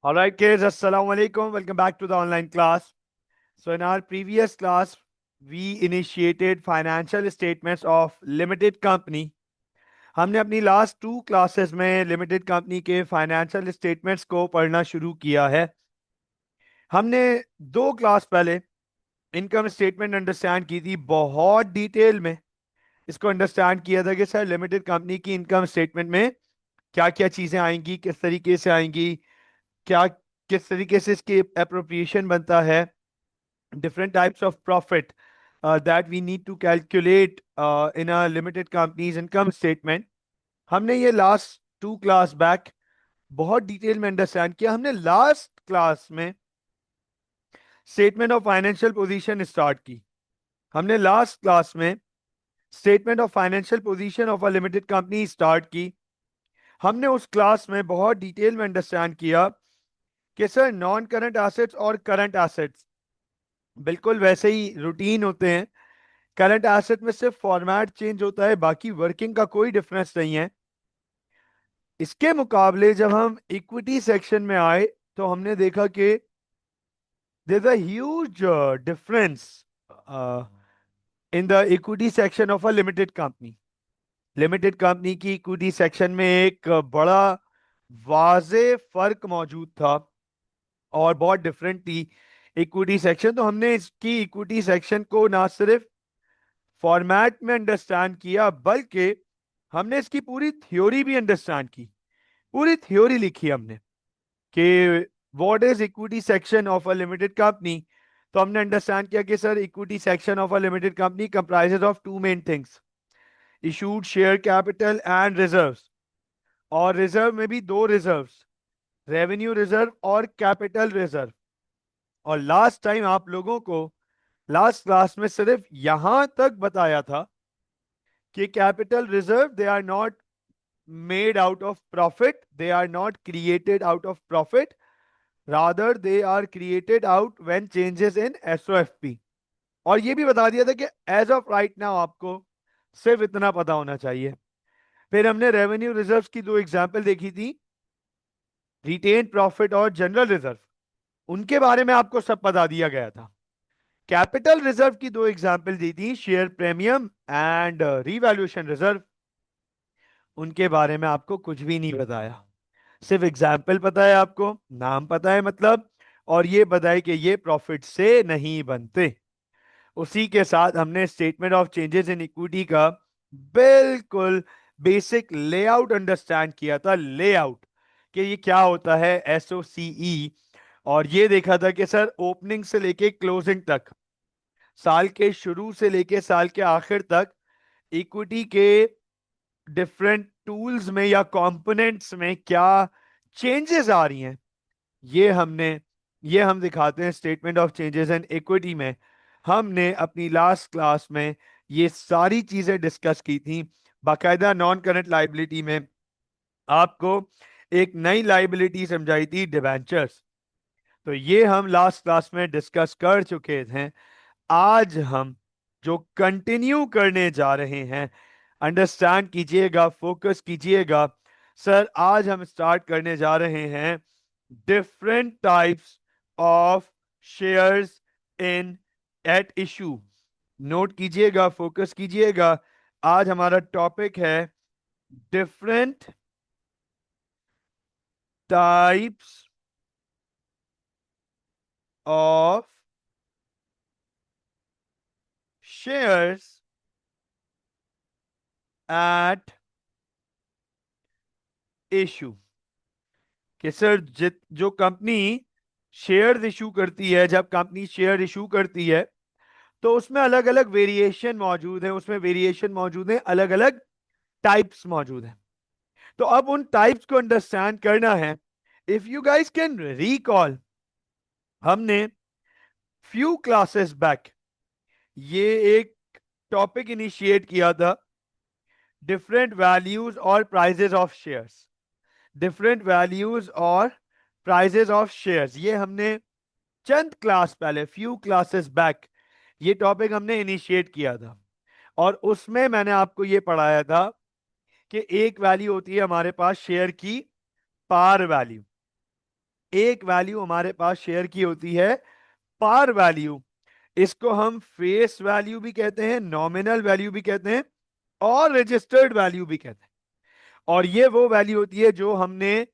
All right, kids, Assalamu alaikum. Welcome back to the online class. So, in our previous class, we initiated financial statements of limited company. हमने अपनी last two classes में limited company के financial statements को पढ़ना शुरू किया है. हमने दो क्लास पहले इनकम स्टेटमेंट अंडरस्टैंड की थी बहुत डिटेल में. इसको अंडरस्टैंड किया था कि सर लिमिटेड कंपनी की इनकम स्टेटमेंट में क्या क्या चीज़ें आएंगी, किस तरीके से आएंगी, क्या किस तरीके से इसकी अप्रोप्रिएशन बनता है, different types of profit that we need to calculate in a limited company's income statement. हमने ये लास्ट टू क्लास बैक बहुत डिटेल में अंडरस्टैंड किया. हमने लास्ट क्लास में statement of financial position start की. हमने लास्ट क्लास में statement of financial position of a limited company start की. हमने उस क्लास में बहुत डिटेल में अंडरस्टैंड किया कि सर नॉन करंट एसेट्स और करंट एसेट्स बिल्कुल वैसे ही रूटीन होते हैं. करंट एसेट में सिर्फ फॉर्मेट चेंज होता है, बाकी वर्किंग का कोई डिफरेंस नहीं है. इसके मुकाबले जब हम इक्विटी सेक्शन में आए तो हमने देखा कि there is a huge difference in the equity section of a limited company. Limited company की इक्विटी सेक्शन में एक बड़ा वाजे फर्क मौजूद था और बहुत डिफरेंट थी इक्विटी सेक्शन. तो हमने इसकी इक्विटी सेक्शन को ना सिर्फ फॉर्मेट में अंडरस्टैंड किया बल्कि हमने इसकी पूरी थ्योरी भी अंडरस्टैंड की. पूरी थ्योरी लिखी हमने कि what is equity section of a limited company. तो हमने अंडरस्टैंड किया कि sir equity section of a limited company comprises of two main things, issued share capital and reserves. और रिजर्व में भी दो रिजर्व्स, रेवेन्यू रिजर्व और कैपिटल रिजर्व. और लास्ट टाइम आप लोगों को लास्ट क्लास में सिर्फ यहां तक बताया था कि capital reserve they are not made out of profit, they are not created out of profit, rather they are created out when changes in SOFP. और ये भी बता दिया था कि एज ऑफ राइट नाउ आपको सिर्फ इतना पता होना चाहिए. फिर हमने रेवेन्यू रिजर्व्स की दो एग्जांपल देखी थी, रिटेन प्रॉफिट और जनरल रिजर्व. उनके बारे में आपको सब बता दिया गया था. कैपिटल रिजर्व की दो एग्जांपल दी थी, share premium and revaluation reserve. उनके बारे में आपको कुछ भी नहीं बताया, सिर्फ एग्जाम्पल पता है, आपको नाम पता है मतलब, और ये बताए कि ये प्रॉफिट से नहीं बनते. उसी के साथ हमने statement of changes in equity का बिल्कुल बेसिक लेआउट अंडरस्टैंड किया था. लेआउट कि ये क्या होता है, SOCE. और ये देखा था कि सर ओपनिंग से लेके क्लोजिंग तक, साल के शुरू से लेके साल के आखिर तक इक्विटी के डिफरेंट टूल्स में या कंपोनेंट्स में क्या चेंजेस आ रही हैं. ये हमने ये हम दिखाते हैं statement of changes in equity में. हमने अपनी लास्ट क्लास में ये सारी चीजें डिस्कस की थी. बाकायदा नॉन करंट लाइबिलिटी में आपको एक नई लाइबिलिटी समझाई थी, डिबेंचर्स. तो ये हम लास्ट क्लास में डिस्कस कर चुके थे. आज हम जो कंटिन्यू करने जा रहे हैं, अंडरस्टैंड कीजिएगा, फोकस कीजिएगा. सर आज हम स्टार्ट करने जा रहे हैं different types of shares in at issue. Note कीजिएगा, फोकस कीजिएगा. आज हमारा टॉपिक है different types of shares at issue. कि सर जो कंपनी शेयर इशू करती है, जब कंपनी शेयर इशू करती है तो उसमें अलग अलग वेरिएशन मौजूद है, उसमें वेरिएशन मौजूद है, अलग अलग टाइप्स मौजूद है. तो अब उन टाइप्स को अंडरस्टैंड करना है. If you guys can recall, हमने फ्यू क्लासेस बैक ये एक टॉपिक इनिशिएट किया था, डिफरेंट वैल्यूज और prices of shares. Different values और प्राइजेस ऑफ शेयर्स, ये हमने चंद क्लास पहले, फ्यू क्लासेस बैक, ये टॉपिक हमने इनिशिएट किया था. और उसमें मैंने आपको ये पढ़ाया था कि एक वैल्यू होती है हमारे पास शेयर की, पार वैल्यू. एक वैल्यू हमारे पास शेयर की होती है पार वैल्यू। इसको हम फेस वैल्यू भी कहते हैं, नॉमिनल वैल्यू भी कहते हैं, और रजिस्टर्ड वैल्यू भी कहते हैं। और ये वो वैल्यू होती है जो हमने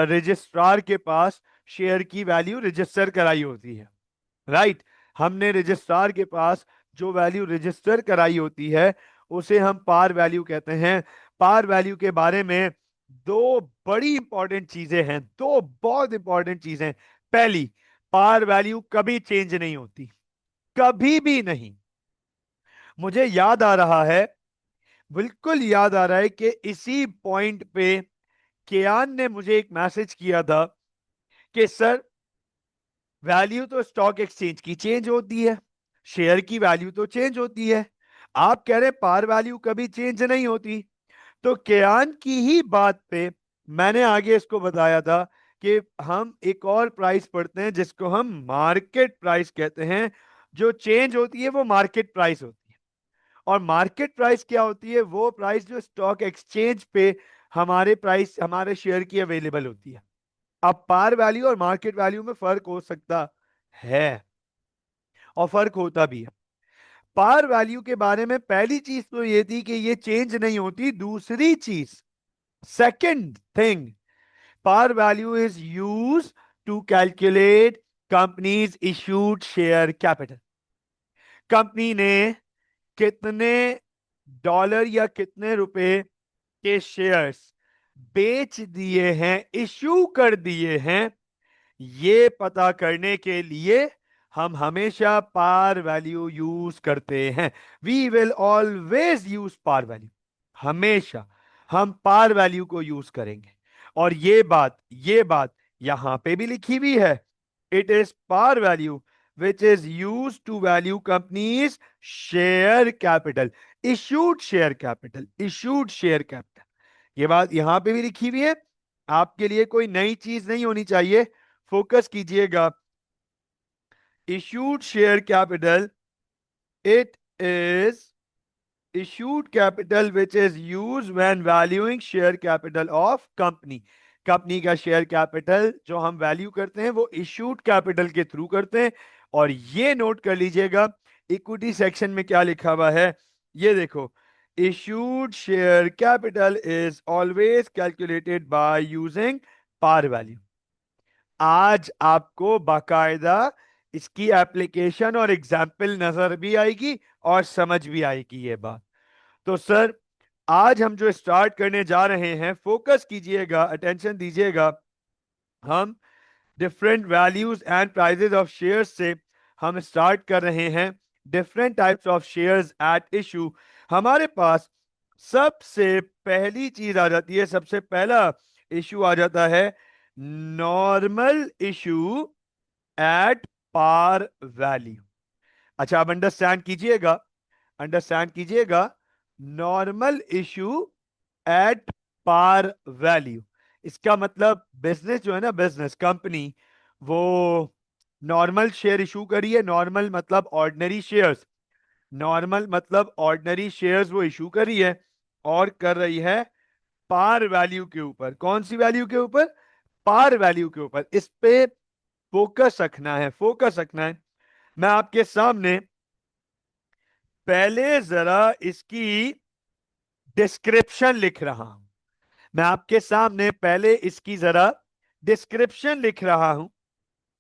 रजिस्ट्रार के पास शेयर की वैल्यू रजिस्टर कराई होती है। राइट, हमने रजिस्ट्रार के पास जो वैल्यू रजिस्टर कराई होती है उसे हम पार वैल्यू कहते हैं। पार वैल्यू के बारे में दो बड़ी इंपॉर्टेंट चीजें हैं, दो बहुत इंपॉर्टेंट चीजें। पहली, पार वैल्यू कभी चेंज नहीं होती, कभी भी नहीं। मुझे याद आ रहा है, बिल्कुल याद आ रहा है कि इसी पॉइंट पे कियान ने मुझे एक मैसेज किया था कि सर, वैल्यू तो स्टॉक एक्सचेंज की चेंज होती है, शेयर की वैल्यू तो चेंज होती है, आप कह रहे पार वैल्यू कभी चेंज नहीं होती। तो कियान की ही बात पे मैंने आगे इसको बताया था कि हम एक और प्राइस पढ़ते हैं जिसको हम मार्केट प्राइस कहते हैं। जो चेंज होती है वो मार्केट प्राइस होती है। और मार्केट प्राइस क्या होती है? वो प्राइस जो स्टॉक एक्सचेंज पे हमारे प्राइस, हमारे शेयर की अवेलेबल होती है। अब पार वैल्यू और मार्केट वैल्यू में फर्क हो सकता है, और फर्क होता भी है। पार वैल्यू के बारे में पहली चीज तो ये थी कि ये चेंज नहीं होती। दूसरी चीज, second thing, par value is used to calculate company's issued share capital। Company ने कितने डॉलर या कितने रुपए के शेयर्स बेच दिए हैं, इश्यू कर दिए हैं, ये पता करने के लिए हम हमेशा पार वैल्यू यूज करते हैं। We will always use par value, हमेशा हम पार वैल्यू को यूज करेंगे। और ये बात यहां पे भी लिखी हुई है। It is par value which is use to value companies share capital, issued share capital, issued share capital. ये बात यहां पे भी लिखी हुई है, आपके लिए कोई नई चीज नहीं होनी चाहिए, फोकस कीजिएगा। Issued share capital, it is issued capital which is used when valuing share capital of company। Company का शेयर कैपिटल जो हम वैल्यू करते हैं वो इश्यूड कैपिटल के थ्रू करते हैं। और ये नोट कर लीजिएगा, इक्विटी सेक्शन में क्या लिखा हुआ है, ये देखो। Issued share capital is always calculated by using par value. आज आपको बाकायदा इसकी एप्लीकेशन और एग्जाम्पल नजर भी आएगी और समझ भी आएगी ये बात। तो सर, आज हम जो स्टार्ट करने जा रहे हैं, फोकस कीजिएगा, अटेंशन दीजिएगा। हम different values and prices of shares से हम स्टार्ट कर रहे हैं। Different types of shares at issue. हमारे पास सबसे पहली चीज आ जाती है, सबसे पहला इशू आ जाता है normal issue at par value. अच्छा, आप अंडरस्टैंड कीजिएगा, अंडरस्टैंड कीजिएगा। Normal issue at par value, इसका मतलब बिजनेस जो है ना, बिजनेस कंपनी, वो नॉर्मल शेयर इशू करी है। नॉर्मल मतलब ऑर्डिनरी शेयर्स, नॉर्मल मतलब ऑर्डिनरी शेयर्स वो इशू करी है, और कर रही है पार वैल्यू के ऊपर। कौन सी वैल्यू के ऊपर? पार वैल्यू के ऊपर। इस पे फोकस रखना है, फोकस रखना है। मैं आपके सामने पहले जरा इसकी डिस्क्रिप्शन लिख रहा हूं। मैं आपके सामने पहले इसकी जरा डिस्क्रिप्शन लिख रहा हूं,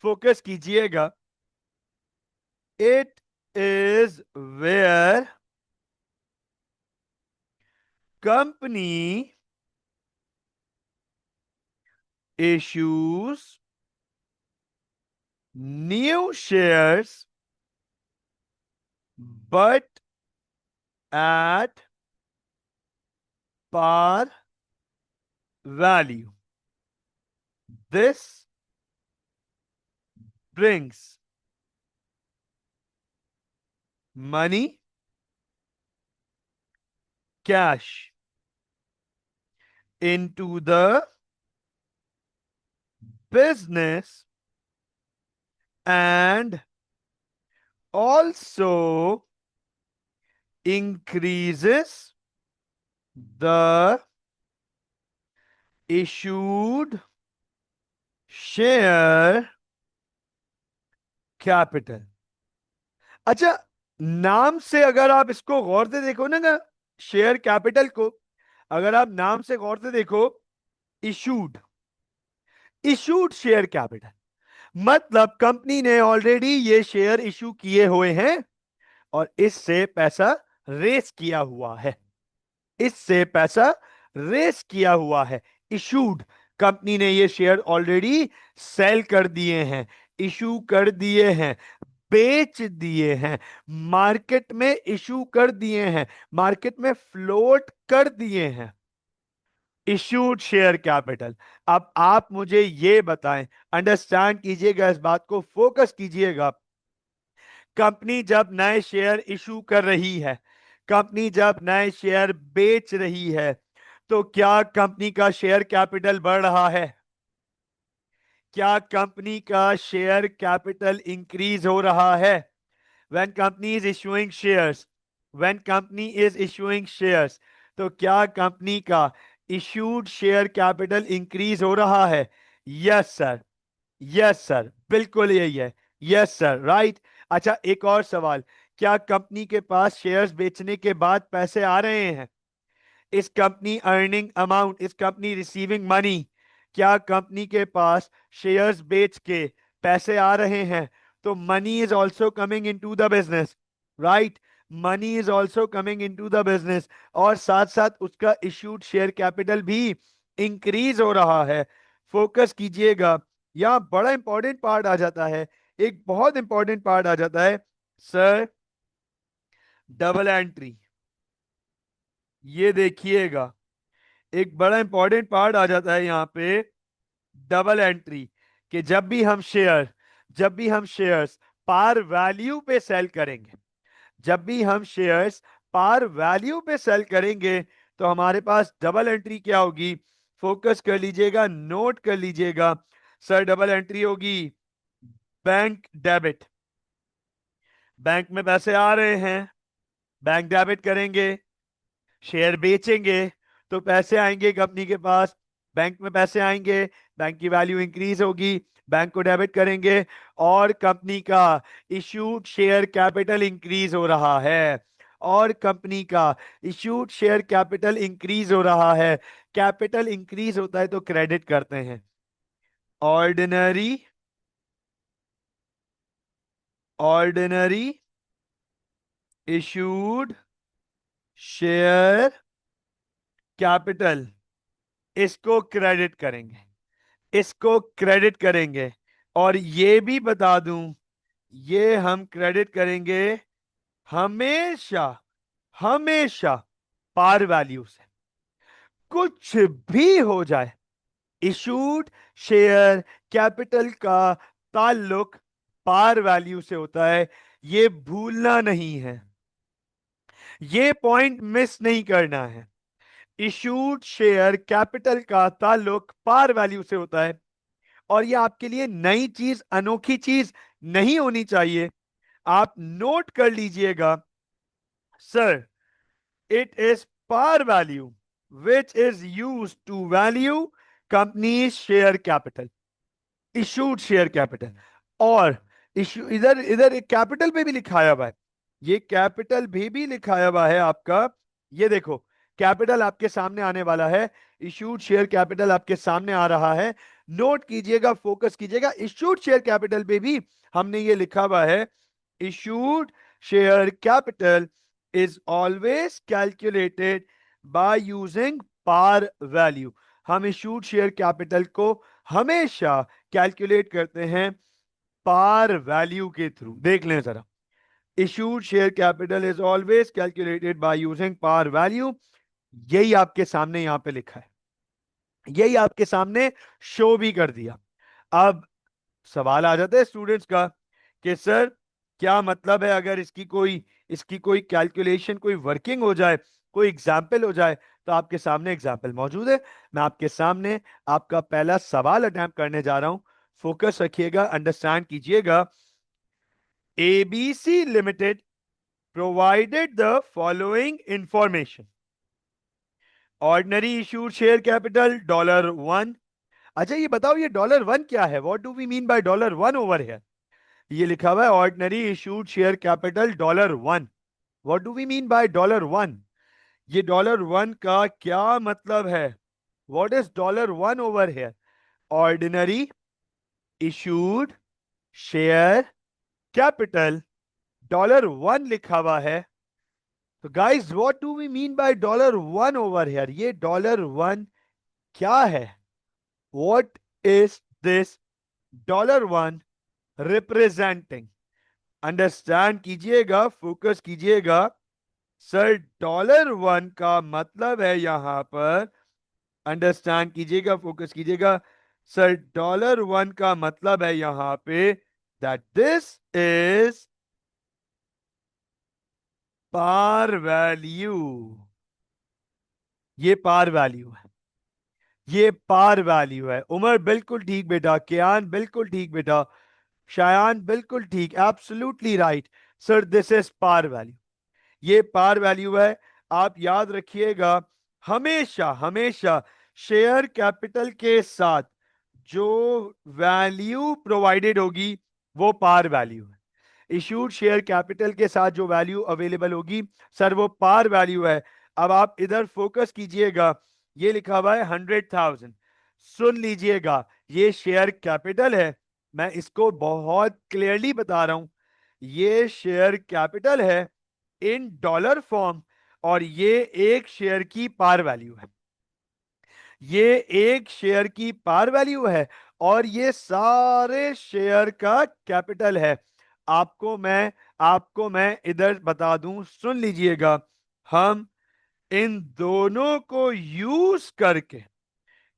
फोकस कीजिएगा। It is where company issues new shares but at par value। This brings money, cash into the business, and also increases the issued share capital. अच्छा, नाम से अगर आप इसको गौर से देखो ना, शेयर कैपिटल को अगर आप नाम से गौर से देखो, इशूड, इशूड शेयर कैपिटल, मतलब कंपनी ने ऑलरेडी ये शेयर इशू किए हुए हैं और इससे पैसा रेस किया हुआ है, इससे पैसा रेस किया हुआ है। इशूड, कंपनी ने ये शेयर ऑलरेडी सेल कर दिए हैं, इशू कर दिए हैं, बेच दिए हैं, मार्केट में इशू कर दिए हैं, मार्केट में फ्लोट कर दिए हैं। Issued share capital. अब आप मुझे ये बताएं, अंडरस्टैंड कीजिएगा, इस बात को फोकस कीजिएगा। कंपनी जब नए शेयर इशू कर रही है, कंपनी जब नए शेयर बेच रही है, तो क्या कंपनी का शेयर कैपिटल बढ़ रहा है? क्या कंपनी का शेयर कैपिटल इंक्रीज हो रहा है? When company is issuing shares, when company is issuing shares, तो क्या कंपनी का issued शेयर कैपिटल इंक्रीज हो रहा है? यस सर, यस सर, बिल्कुल यही है, यस सर, राइट। अच्छा, एक और सवाल, क्या कंपनी के पास शेयर्स बेचने के बाद पैसे आ रहे हैं? इस कंपनी अर्निंग अमाउंट, इस कंपनी रिसीविंग मनी? क्या कंपनी के पास शेयर्स बेच के पैसे आ रहे हैं? तो money is also coming into the business, right, money is also coming into the business, और साथ साथ उसका इश्यूड शेयर कैपिटल भी इंक्रीज हो रहा है। फोकस कीजिएगा, यहां बड़ा इंपॉर्टेंट पार्ट आ जाता है, एक बहुत इंपॉर्टेंट पार्ट आ जाता है सर, डबल एंट्री। ये देखिएगा, एक बड़ा इंपॉर्टेंट पार्ट आ जाता है यहां पे, डबल एंट्री, कि जब भी हम शेयर्स पार वैल्यू पे सेल करेंगे, जब भी हम शेयर्स पार वैल्यू पे सेल करेंगे, तो हमारे पास डबल एंट्री क्या होगी? फोकस कर लीजिएगा, नोट कर लीजिएगा सर, डबल एंट्री होगी बैंक डेबिट। बैंक में पैसे आ रहे हैं, बैंक डेबिट करेंगे, शेयर बेचेंगे तो पैसे आएंगे कंपनी के पास, बैंक में पैसे आएंगे, बैंक की वैल्यू इंक्रीज होगी, बैंक को डेबिट करेंगे, और कंपनी का इश्यूड शेयर कैपिटल इंक्रीज हो रहा है, और कंपनी का इश्यूड शेयर कैपिटल इंक्रीज हो रहा है। कैपिटल इंक्रीज होता है तो क्रेडिट करते हैं, ordinary, ordinary issued share capital, इसको क्रेडिट करेंगे, इसको क्रेडिट करेंगे, और ये भी बता दूं, ये हम क्रेडिट करेंगे हमेशा, हमेशा पार वैल्यू से। कुछ भी हो जाए, इशूड शेयर कैपिटल का ताल्लुक पार वैल्यू से होता है, ये भूलना नहीं है, ये पॉइंट मिस नहीं करना है। इशूड शेयर कैपिटल का ताल्लुक पार वैल्यू से होता है, और ये आपके लिए नई चीज, अनोखी चीज नहीं होनी चाहिए। आप नोट कर लीजिएगा sir, it is par value which is use to value company share capital, issued share capital. और इशू, इधर इधर एक कैपिटल पे भी लिखाया हुआ है, ये कैपिटल भी लिखाया हुआ है आपका, ये देखो, कैपिटल आपके सामने आने वाला है, इशूड शेयर कैपिटल आपके सामने आ रहा है। नोट कीजिएगा, फोकस कीजिएगा, इशूड शेयर कैपिटल पे भी हमने ये लिखा हुआ है, issued share capital is always calculated by using par value. हम इशूड शेयर कैपिटल को हमेशा कैलकुलेट करते हैं पार वैल्यू के थ्रू। देख लें जरा, issued share capital is always calculated by using par value, यही आपके सामने यहां पे लिखा है, यही आपके सामने शो भी कर दिया। अब सवाल आ जाता है स्टूडेंट्स का कि सर, क्या मतलब है अगर इसकी कोई कैलकुलेशन, कोई वर्किंग हो जाए, कोई एग्जाम्पल हो जाए? तो आपके सामने एग्जाम्पल मौजूद है, मैं आपके सामने आपका पहला सवाल अटेम्प्ट करने जा रहा हूं। फोकस रखिएगा, अंडरस्टैंड कीजिएगा। ABC limited provided the following information: ordinary issued share capital $1, अच्छा ये बताओ, ये $1 क्या है? What do we mean by $1 over here? ये लिखा हुआ है ordinary issued share capital $1। What do we mean by $1? ये $1 का क्या मतलब है? What is $1 over here? Ordinary issued share capital $1 लिखा हुआ है। तो guys what do we mean by $1 over here? ये $1 क्या है? What is this $1 representing? Understand कीजिएगा, फोकस कीजिएगा। सर $1 का मतलब है यहां पर, अंडरस्टैंड कीजिएगा, फोकस कीजिएगा। सर $1 का मतलब है यहां पे that this is par value. ये पार वैल्यू है, ये पार वैल्यू है। उमर बिल्कुल ठीक बेटा, कियान बिल्कुल ठीक बेटा, शायान बिल्कुल ठीक, absolutely right. Sir this is par value, ये पार वैल्यू है। आप याद रखिएगा, हमेशा हमेशा शेयर कैपिटल के साथ जो वैल्यू प्रोवाइडेड होगी वो पार वैल्यू है। इश्यूड शेयर कैपिटल के साथ जो वैल्यू अवेलेबल होगी सर वो पार वैल्यू है। अब आप इधर फोकस कीजिएगा, ये लिखा हुआ है 100,000। सुन लीजिएगा, ये शेयर कैपिटल है, मैं इसको बहुत क्लियरली बता रहा हूं। ये शेयर कैपिटल है इन डॉलर फॉर्म, और ये एक शेयर की पार वैल्यू है। ये एक शेयर की पार वैल्यू है और ये सारे शेयर का कैपिटल है। आपको मैं इधर बता दूं, सुन लीजिएगा। हम इन दोनों को यूज करके,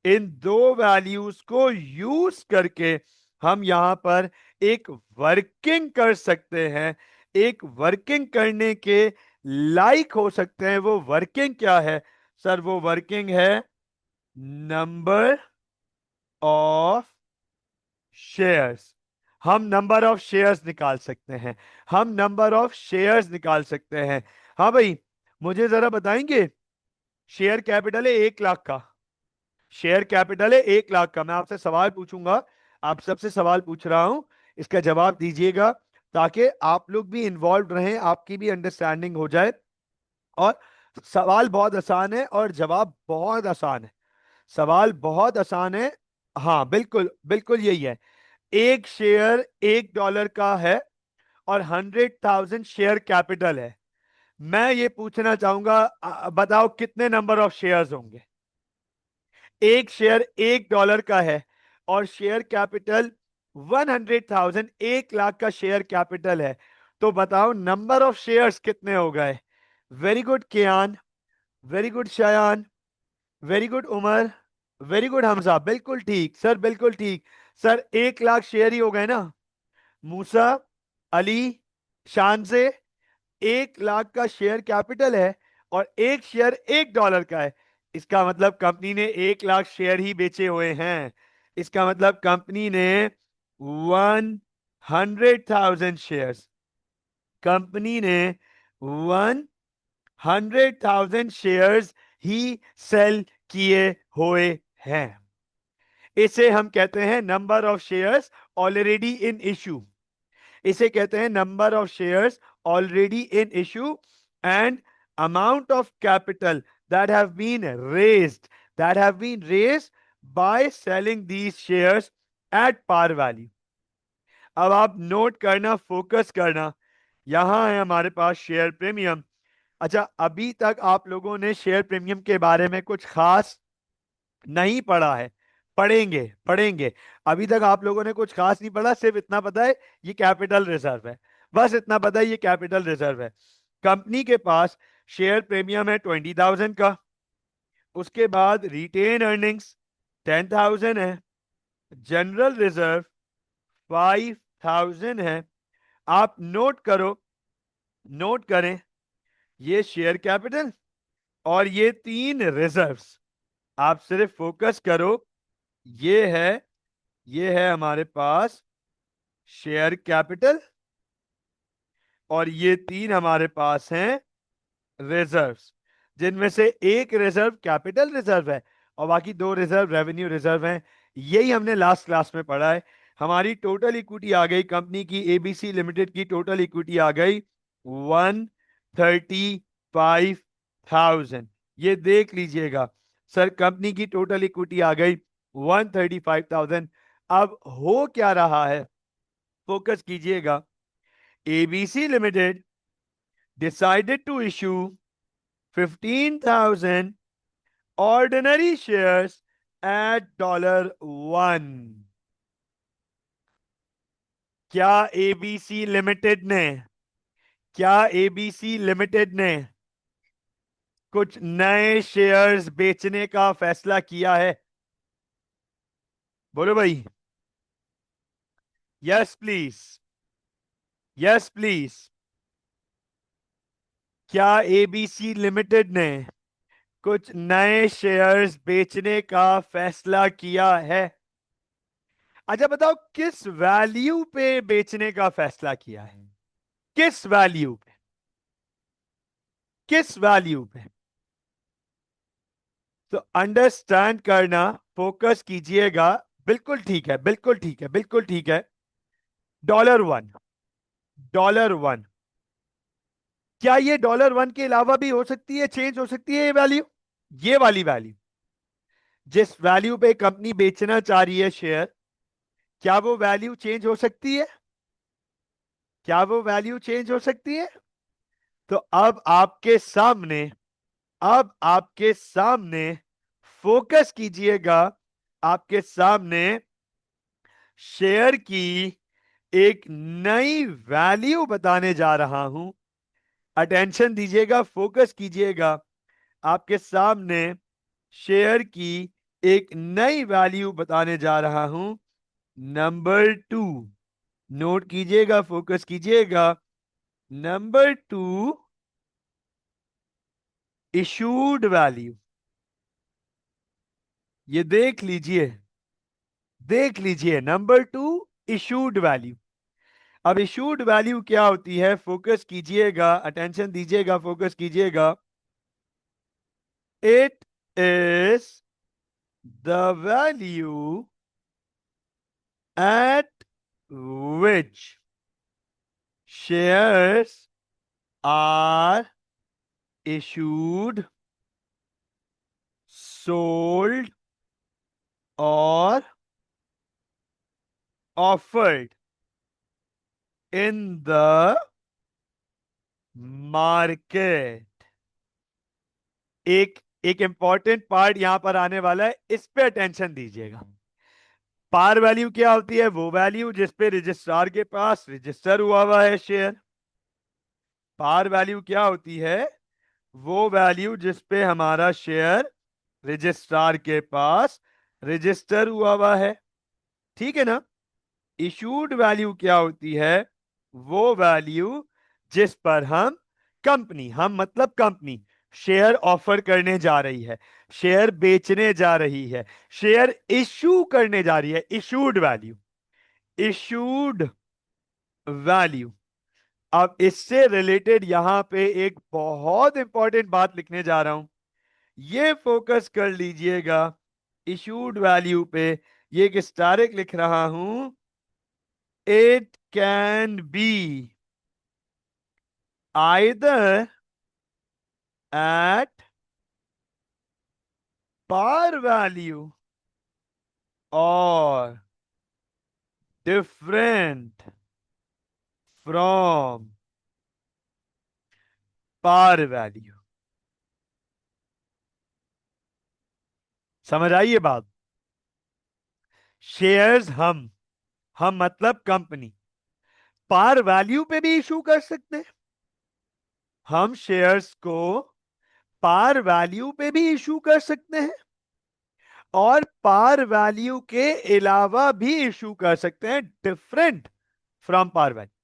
इन दो वैल्यूज को यूज करके हम यहां पर एक वर्किंग कर सकते हैं। एक वर्किंग करने के लायक हो सकते हैं। वो वर्किंग क्या है सर? वो वर्किंग है नंबर ऑफ शेयर्स। हम नंबर ऑफ शेयर्स निकाल सकते हैं, हम नंबर ऑफ शेयर्स निकाल सकते हैं। हाँ भाई, मुझे जरा बताएंगे, शेयर कैपिटल है 1 लाख का, शेयर कैपिटल है 1 लाख का। मैं आपसे सवाल पूछूंगा, आप सबसे सवाल पूछ रहा हूं, इसका जवाब दीजिएगा ताकि आप लोग भी इन्वॉल्व रहें, आपकी भी अंडरस्टैंडिंग हो जाए। और सवाल बहुत आसान है और जवाब बहुत आसान है। सवाल बहुत आसान है। हाँ बिल्कुल बिल्कुल यही है। एक शेयर $1 का है और 100,000 शेयर कैपिटल है। मैं ये पूछना चाहूंगा, बताओ कितने नंबर ऑफ शेयर्स होंगे? एक शेयर $1 का है और शेयर कैपिटल 100,000, 1 लाख का शेयर कैपिटल है, तो बताओ नंबर ऑफ शेयर्स कितने हो गए? Very good Kian, very good Shayan, very good Umar, very good Hamza, बिल्कुल ठीक सर, बिल्कुल ठीक सर। 1 लाख शेयर ही हो गए ना? मूसा, अली, शान से 1 लाख का शेयर कैपिटल है और एक शेयर $1 का है। इसका मतलब कंपनी ने 1 लाख शेयर ही बेचे हुए हैं। इसका मतलब कंपनी ने 100,000 शेयर्स, कंपनी ने 100,000 शेयर्स ही सेल किए हुए हैं। इसे हम कहते हैं number of shares already in issue. इसे कहते हैं number of shares already in issue and amount of capital that have been raised, that have been raised by selling these shares at par value. अब आप note करना, focus करना, यहां है हमारे पास शेयर प्रीमियम। अच्छा, अभी तक आप लोगों ने शेयर प्रीमियम के बारे में कुछ खास नहीं पढ़ा है, पढ़ेंगे पढ़ेंगे। अभी तक आप लोगों ने कुछ खास नहीं पढ़ा, सिर्फ इतना पता है ये कैपिटल रिजर्व है, बस इतना पता है ये कैपिटल रिजर्व है। कंपनी के पास शेयर प्रीमियम है 20,000 का, उसके बाद रिटेन अर्निंग्स 10,000 है, जनरल रिजर्व 5,000 है। आप नोट करो, नोट करें, ये शेयर कैपिटल और ये 3 रिजर्व्स। आप सिर्फ फोकस करो, ये है, ये है हमारे पास शेयर कैपिटल और ये 3 हमारे पास हैं रिजर्व्स, जिनमें से एक रिजर्व कैपिटल रिजर्व है और बाकी दो रिजर्व रेवेन्यू रिजर्व हैं। यही हमने लास्ट क्लास में पढ़ा है। हमारी टोटल इक्विटी आ गई कंपनी की, एबीसी लिमिटेड की टोटल इक्विटी आ गई 135,000। ये देख लीजिएगा सर, कंपनी की टोटल इक्विटी आ गई 135,000। अब हो क्या रहा है, फोकस कीजिएगा। ABC limited decided to issue 15,000 ordinary shares at $1। क्या एबीसी लिमिटेड ने क्या एबीसी लिमिटेड ने कुछ नए शेयर्स बेचने का फैसला किया है? बोलो भाई, यस प्लीज, यस प्लीज। क्या एबीसी लिमिटेड ने कुछ नए शेयर्स बेचने का फैसला किया है? अच्छा बताओ, किस वैल्यू पे बेचने का फैसला किया है? किस वैल्यू पे? किस वैल्यू पे? तो अंडरस्टैंड करना, फोकस कीजिएगा। बिल्कुल ठीक है, बिल्कुल ठीक है, बिल्कुल ठीक है। $1। $1। क्या ये $1 के अलावा भी हो सकती है, चेंज हो सकती है ये वैल्यू? ये वाली वैल्यू जिस वैल्यू पे कंपनी बेचना चाह रही है शेयर, क्या वो वैल्यू चेंज हो सकती है? क्या वो वैल्यू चेंज हो सकती है? तो अब आपके सामने फोकस कीजिएगा। आपके सामने शेयर की एक नई वैल्यू बताने जा रहा हूं। अटेंशन दीजिएगा, फोकस कीजिएगा। आपके सामने शेयर की एक नई वैल्यू बताने जा रहा हूं। नंबर 2, नोट कीजिएगा, फोकस कीजिएगा। Number 2, issued value. ये देख लीजिए, देख लीजिए। Number 2, issued value. अब इशूड वैल्यू क्या होती है? फोकस कीजिएगा, अटेंशन दीजिएगा, फोकस कीजिएगा। It is the value at which shares are issued, sold or offered in the market। एक एक इंपॉर्टेंट पार्ट यहां पर आने वाला है, इस पे अटेंशन दीजिएगा। पार वैल्यू क्या होती है? वो वैल्यू जिस पे रजिस्ट्रार के पास रजिस्टर हुआ है शेयर। पार वैल्यू क्या होती है? वो वैल्यू जिस पे हमारा शेयर रजिस्ट्रार के पास रजिस्टर हुआ है। ठीक है ना? इशूड वैल्यू क्या होती है? वो वैल्यू जिस पर हम मतलब कंपनी शेयर ऑफर करने जा रही है, शेयर बेचने जा रही है, शेयर इशू करने जा रही है। Issued value, issued value. अब इससे रिलेटेड यहां पे एक बहुत इंपॉर्टेंट बात लिखने जा रहा हूं, ये फोकस कर लीजिएगा। इशूड वैल्यू पे ये एक स्टारिक लिख रहा हूं। It can be either eight par value or different from par value। समझ आई ये बात? शेयर्स हम मतलब कंपनी पार वैल्यू पे भी इशू कर सकते हैं। हम शेयर्स को पार वैल्यू पे भी इशू कर सकते हैं और पार वैल्यू के अलावा भी इशू कर सकते हैं, different from par value.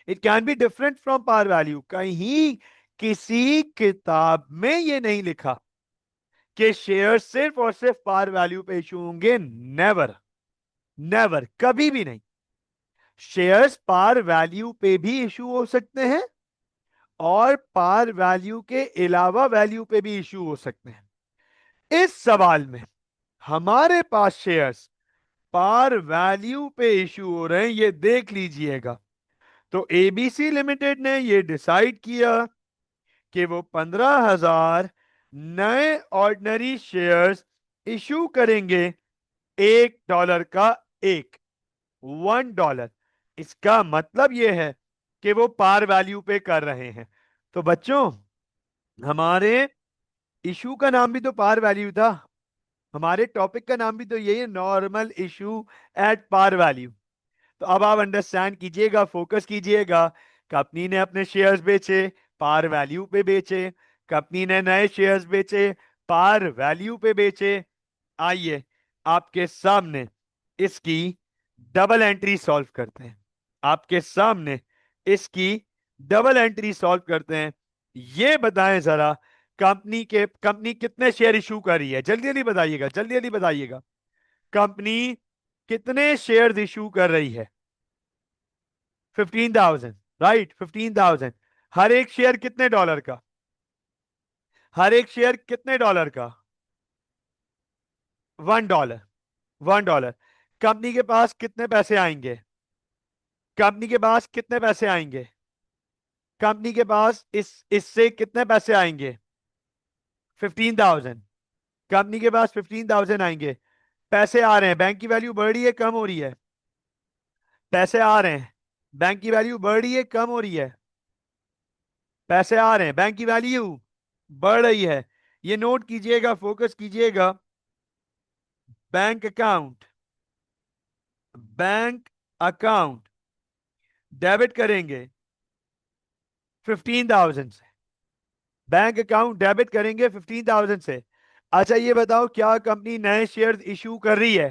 It can be different from par value. कहीं किसी किताब में ये नहीं लिखा कि शेयर सिर्फ और सिर्फ पार वैल्यू पे इशू होंगे। नेवर, नेवर, कभी भी नहीं। शेयर्स पार वैल्यू पे भी इशू हो सकते हैं और पार वैल्यू के अलावा वैल्यू पे भी इशू हो सकते हैं। इस सवाल में हमारे पास शेयर्स पार वैल्यू पे इशू हो रहे हैं, ये देख लीजिएगा। तो एबीसी लिमिटेड ने ये डिसाइड किया कि वो 15,000 नए ऑर्डिनरी शेयर्स इशू करेंगे, $1 का एक, $1। इसका मतलब यह है कि वो पार वैल्यू पे कर रहे हैं। तो बच्चों, हमारे इशू का नाम भी तो पार वैल्यू था, हमारे टॉपिक का नाम भी तो यही है, normal issue at par value. तो अब आप अंडरस्टैंड कीजिएगा, फोकस कीजिएगा। कंपनी ने अपने शेयर्स बेचे, पार वैल्यू पे बेचे। कंपनी ने नए शेयर्स बेचे, पार वैल्यू पे बेचे। आइए आपके सामने इसकी डबल एंट्री सॉल्व करते हैं। आपके सामने इसकी डबल एंट्री सॉल्व करते हैं। ये बताएं जरा, कंपनी कितने शेयर इशू कर रही है? जल्दी जल्दी बताइएगा, जल्दी जल्दी बताइएगा। कंपनी कितने शेयर इशू कर रही है? 15,000, राइट, 15,000। हर एक शेयर कितने डॉलर का? हर एक शेयर कितने डॉलर का? $1। $1। कंपनी के पास कितने पैसे आएंगे? कंपनी के पास कितने पैसे आएंगे? कंपनी के पास इससे कितने पैसे आएंगे? 15,000। कंपनी के पास 15,000 आएंगे। पैसे आ रहे हैं, बैंक की वैल्यू बढ़ रही है कम हो रही है? पैसे आ रहे हैं, बैंक की वैल्यू बढ़ रही है कम हो रही है? पैसे आ रहे हैं, बैंक की वैल्यू बढ़ रही है। ये नोट कीजिएगा, फोकस कीजिएगा। Bank account, bank account debit करेंगे 15,000 से। बैंक अकाउंट डेबिट करेंगे 15,000 से। अच्छा ये बताओ, क्या कंपनी नए शेयर्स इशू कर रही है?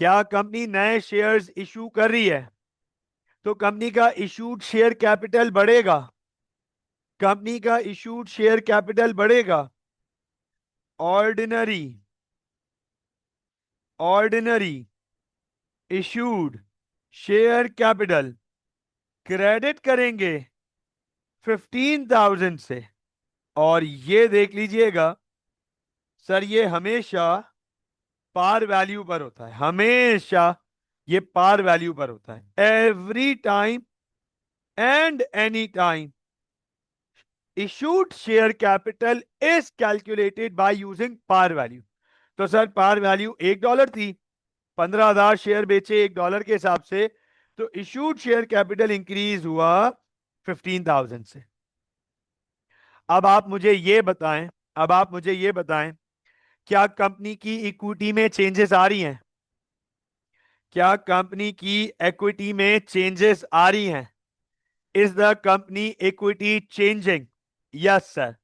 क्या कंपनी नए शेयर्स इशू कर रही है? तो कंपनी का इशूड शेयर कैपिटल बढ़ेगा। कंपनी का इशूड शेयर कैपिटल बढ़ेगा। Ordinary, ordinary issued share capital credit करेंगे 15,000 से। और ये देख लीजिएगा सर, ये हमेशा पार वैल्यू पर होता है, हमेशा ये पार वैल्यू पर होता है। Every time and any time issued share capital is calculated by using par value. तो सर पार वैल्यू $1 थी, 15,000 शेयर बेचे $1 के हिसाब से, तो इशूड शेयर कैपिटल इंक्रीज हुआ 15,000 से। अब आप मुझे ये बताएं, अब आप मुझे ये बताएं, क्या कंपनी की इक्विटी में चेंजेस आ रही हैं? क्या कंपनी की इक्विटी में चेंजेस आ रही हैं? Is the company equity changing? Yes sir.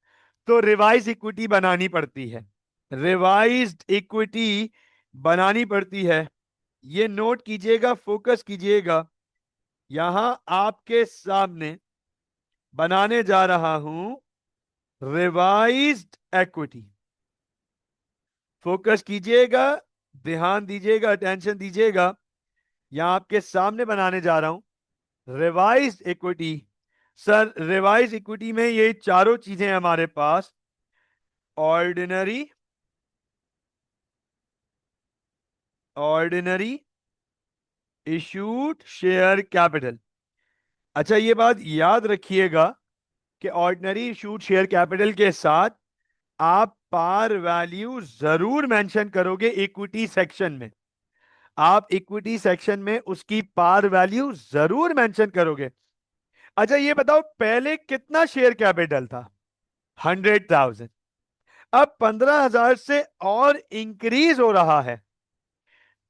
तो रिवाइज इक्विटी बनानी पड़ती है, रिवाइज्ड इक्विटी बनानी पड़ती है। ये नोट कीजिएगा, फोकस कीजिएगा। यहां आपके सामने बनाने जा रहा हूं रिवाइज्ड इक्विटी। फोकस कीजिएगा, ध्यान दीजिएगा, अटेंशन दीजिएगा। यहां आपके सामने बनाने जा रहा हूं revised equity. Sir revise equity में ये चारों चीजें हमारे पास, ordinary, ordinary issued share capital. अच्छा ये बात याद रखिएगा कि ऑर्डिनरी इशूड शेयर कैपिटल के साथ आप पार वैल्यू जरूर मेंशन करोगे इक्विटी सेक्शन में। आप इक्विटी सेक्शन में उसकी पार वैल्यू जरूर मेंशन करोगे। अच्छा ये बताओ, पहले कितना शेयर कैपिटल था? 100,000। अब 15,000 से और इंक्रीज हो रहा है,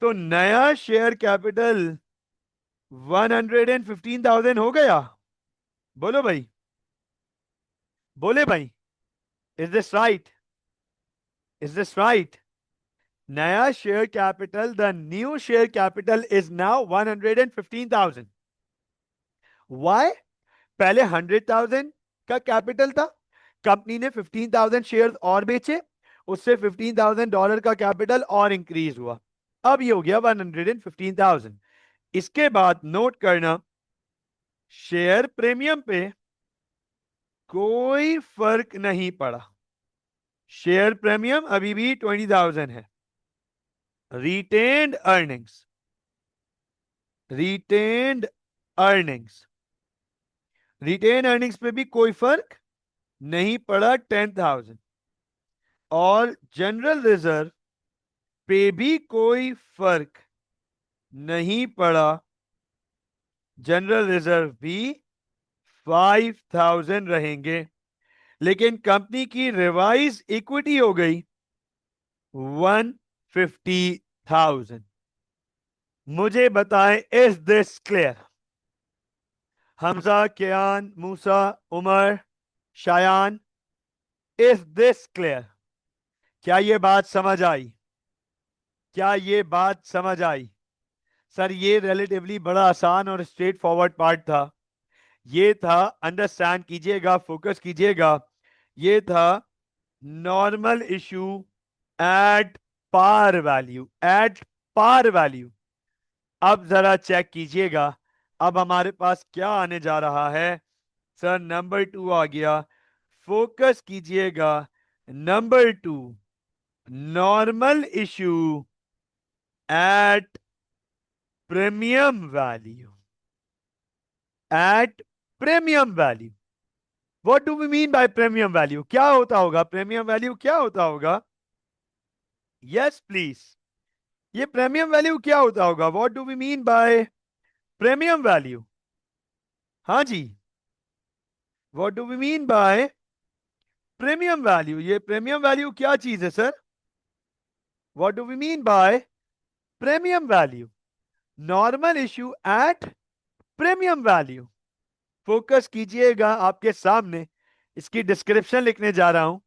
तो नया शेयर कैपिटल 115,000 हो गया। बोलो भाई, बोले भाई, is this right? Is this right? नया share capital, the new share capital is now 115,000। Why? पहले 100,000 का कैपिटल था, कंपनी ने 15,000 शेयर और बेचे, उससे $15,000 का कैपिटल और इंक्रीज हुआ। अब ये हो गया 115,000। इसके बाद नोट करना, शेयर प्रीमियम पे कोई फर्क नहीं पड़ा। शेयर प्रीमियम अभी भी 20,000 है। Retained earnings, retained earnings, retain earnings पे भी कोई फर्क नहीं पड़ा 10,000। और जनरल रिजर्व पे भी कोई फर्क नहीं पड़ा, जनरल रिजर्व भी 5,000 रहेंगे। लेकिन कंपनी की रिवाइज इक्विटी हो गई 150,000। मुझे बताएं, is this clear? Hamza, Kian, Musa, Umar, Shayan, is this clear? क्या ये बात समझ आई? क्या ये बात समझ आई? सर ये रिलेटिवली बड़ा आसान और स्ट्रेट फॉरवर्ड पार्ट था। ये था, अंडरस्टैंड कीजिएगा, फोकस कीजिएगा, ये था normal issue at par value, at par value. अब जरा चेक कीजिएगा, अब हमारे पास क्या आने जा रहा है। सर नंबर 2 आ गया, फोकस कीजिएगा। Number 2, normal issue at premium value, at premium value. What do we mean by premium value? क्या होता होगा प्रीमियम वैल्यू? क्या होता होगा? यस प्लीज, ये प्रीमियम वैल्यू क्या होता होगा? What do we mean by premium value? हाँ जी, what do we mean by premium value? ये प्रीमियम वैल्यू क्या चीज है sir? What do we mean by premium value? Normal issue eight premium value. Focus कीजिएगा, आपके सामने इसकी डिस्क्रिप्शन लिखने जा रहा हूं।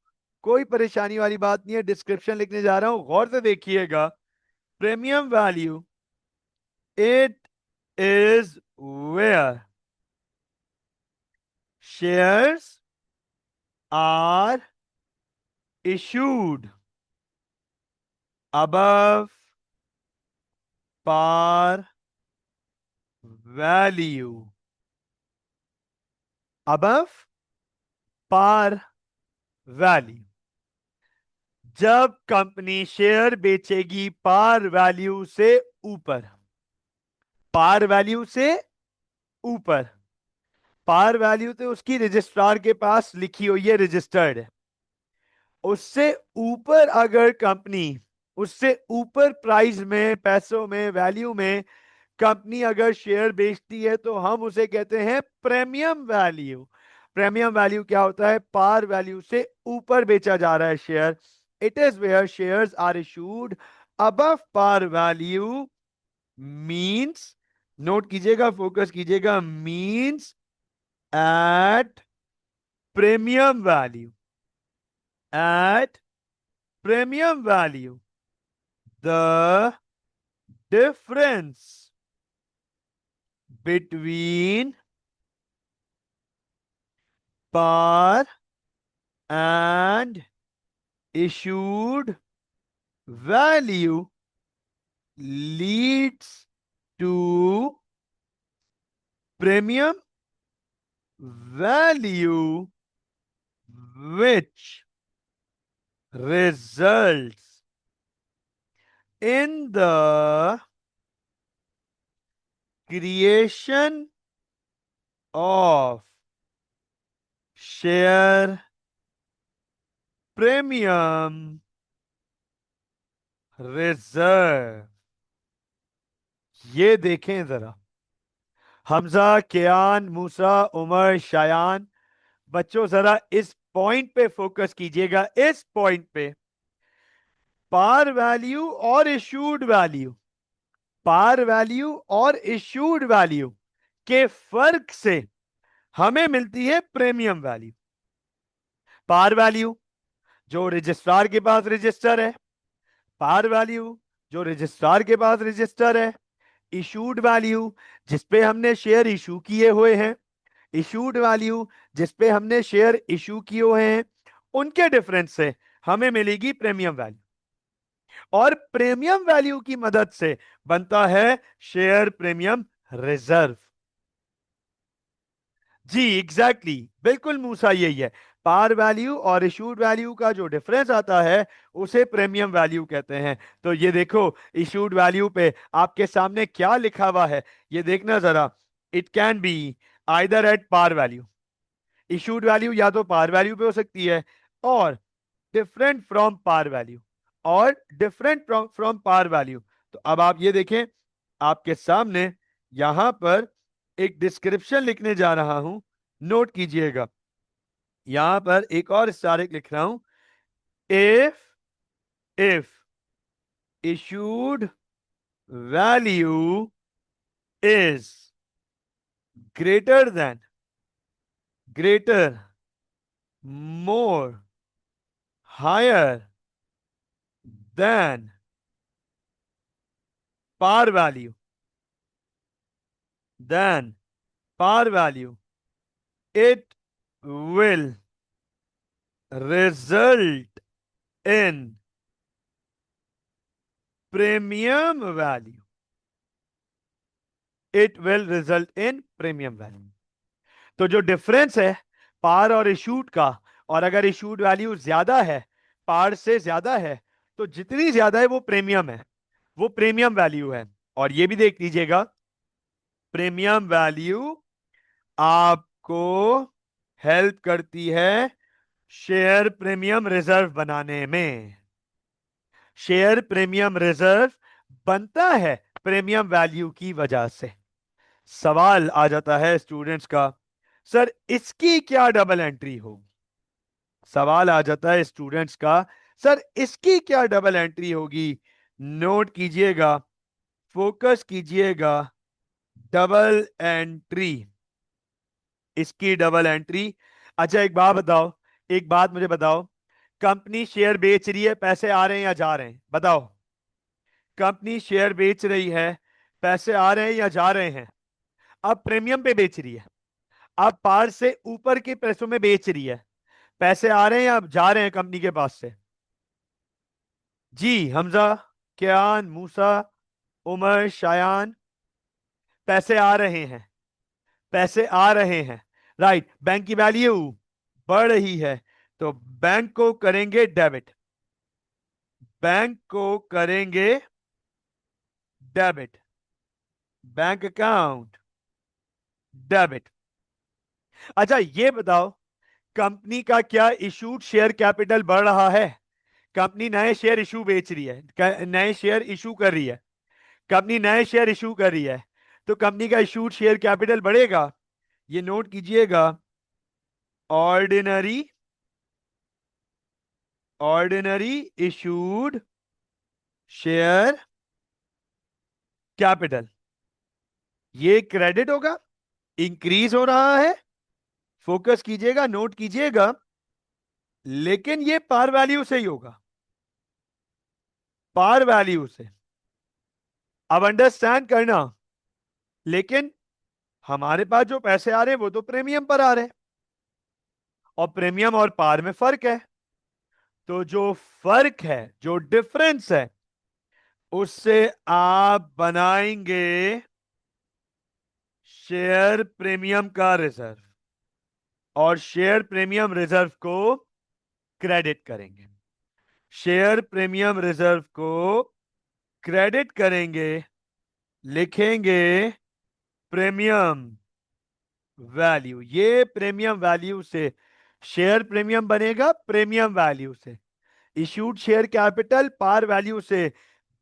कोई परेशानी वाली बात नहीं है, डिस्क्रिप्शन लिखने जा रहा हूं, गौर से देखिएगा। Premium value, it is where shares are issued above par value, above par value। जब कंपनी शेयर बेचेगी पार वैल्यू से ऊपर, पार वैल्यू से ऊपर, पार वैल्यू तो उसकी रजिस्ट्रार के पास लिखी हुई है, रजिस्टर्ड है। उससे ऊपर अगर कंपनी, उससे ऊपर प्राइस में, पैसों में, वैल्यू में कंपनी अगर शेयर बेचती है तो हम उसे कहते हैं प्रीमियम वैल्यू। प्रीमियम वैल्यू क्या होता है? पार वैल्यू से ऊपर बेचा जा रहा है share. It is where shares are issued above par value, means, note कीजिएगा, फोकस कीजिएगा, means at premium value, at premium value the difference between par and issued value leads to premium value, which results in the creation of share premium reserve। ये देखें जरा, हमजा, कियान, मूसा, उमर, शायान, बच्चों जरा इस point पे focus कीजिएगा, इस पॉइंट पे। पार वैल्यू और इशूड वैल्यू, पार वैल्यू और इशूड वैल्यू के फर्क से हमें मिलती है प्रीमियम वैल्यू। पार वैल्यू जो रजिस्ट्रार के पास रजिस्टर है, पार वैल्यू जो रजिस्ट्रार के पास रजिस्टर है, इशूड वैल्यू जिसपे हमने शेयर इशू किए हुए हैं, इशूड वैल्यू जिसपे हमने शेयर इशू किए हुए हैं, उनके डिफरेंस से हमें मिलेगी प्रीमियम वैल्यू। और प्रीमियम वैल्यू की मदद से बनता है शेयर प्रीमियम रिजर्व। जी एग्जैक्टली, बिल्कुल मूसा यही है। पार वैल्यू और इशूड वैल्यू का जो डिफरेंस आता है उसे प्रीमियम वैल्यू कहते हैं। तो ये देखो, इशूड वैल्यू पे आपके सामने क्या लिखा हुआ है, ये देखना जरा। It can be either at par value, issued value या तो पार वैल्यू पे हो सकती है, और डिफरेंट फ्रॉम पार वैल्यू, और डिफरेंट फ्रॉम पार वैल्यू। तो अब आप ये देखें, आपके सामने यहां पर एक डिस्क्रिप्शन लिखने जा रहा हूं, नोट कीजिएगा। यहां पर एक और स्टारिक लिख रहा हूं, if issued value is greater than, greater, more, higher than par value, than par value, it will result in premium value, it will result in premium value। तो जो डिफरेंस है पार और इशूड का, और अगर इशूड वैल्यू ज्यादा है, पार से ज्यादा है, तो जितनी ज्यादा है वो प्रीमियम है, वो प्रीमियम वैल्यू है। और ये भी देख लीजिएगा, प्रीमियम वैल्यू आपको हेल्प करती है शेयर प्रीमियम रिजर्व बनाने में। शेयर प्रीमियम रिजर्व बनता है प्रीमियम वैल्यू की वजह से। सवाल आ जाता है स्टूडेंट्स का, सर इसकी क्या डबल एंट्री होगी? सवाल आ जाता है स्टूडेंट्स का, सर इसकी क्या डबल एंट्री होगी? नोट कीजिएगा, फोकस कीजिएगा, डबल एंट्री, इसकी डबल एंट्री। अच्छा एक बात बताओ, एक बात मुझे बताओ, कंपनी शेयर बेच रही है, पैसे आ रहे हैं या जा रहे हैं? बताओ, कंपनी शेयर बेच रही है, पैसे आ रहे हैं या जा रहे हैं? अब प्रीमियम पे बेच रही है, अब पार से ऊपर के पैसों में बेच रही है, पैसे आ रहे हैं या जा रहे हैं कंपनी के पास से? जी हमजा, कियान, मूसा, उमर, शायान, पैसे आ रहे हैं, पैसे आ रहे हैं, राइट। बैंक की वैल्यू बढ़ रही है, तो बैंक को करेंगे डेबिट, बैंक को करेंगे डेबिट, बैंक अकाउंट डेबिट। अच्छा ये बताओ, कंपनी का क्या इशूड शेयर कैपिटल बढ़ रहा है? कंपनी नए शेयर इशू बेच रही है, नए शेयर इशू कर रही है, कंपनी नए शेयर इशू कर रही है, तो कंपनी का इशूड शेयर कैपिटल बढ़ेगा। ये नोट कीजिएगा, ordinary, ordinary issued share capital, ये क्रेडिट होगा, इंक्रीज हो रहा है, फोकस कीजिएगा, नोट कीजिएगा, लेकिन ये पार वैल्यू से ही होगा, पार वैल्यू से। अब अंडरस्टैंड करना, लेकिन हमारे पास जो पैसे आ रहे हैं वो तो प्रीमियम पर आ रहे हैं, और प्रीमियम और पार में फर्क है। तो जो फर्क है, जो डिफरेंस है, उससे आप बनाएंगे शेयर प्रीमियम का रिजर्व, और शेयर प्रीमियम रिजर्व को क्रेडिट करेंगे, शेयर प्रीमियम रिजर्व को क्रेडिट करेंगे, लिखेंगे प्रीमियम वैल्यू। ये प्रीमियम वैल्यू से शेयर प्रीमियम बनेगा, प्रीमियम वैल्यू से। Issued share capital par value से।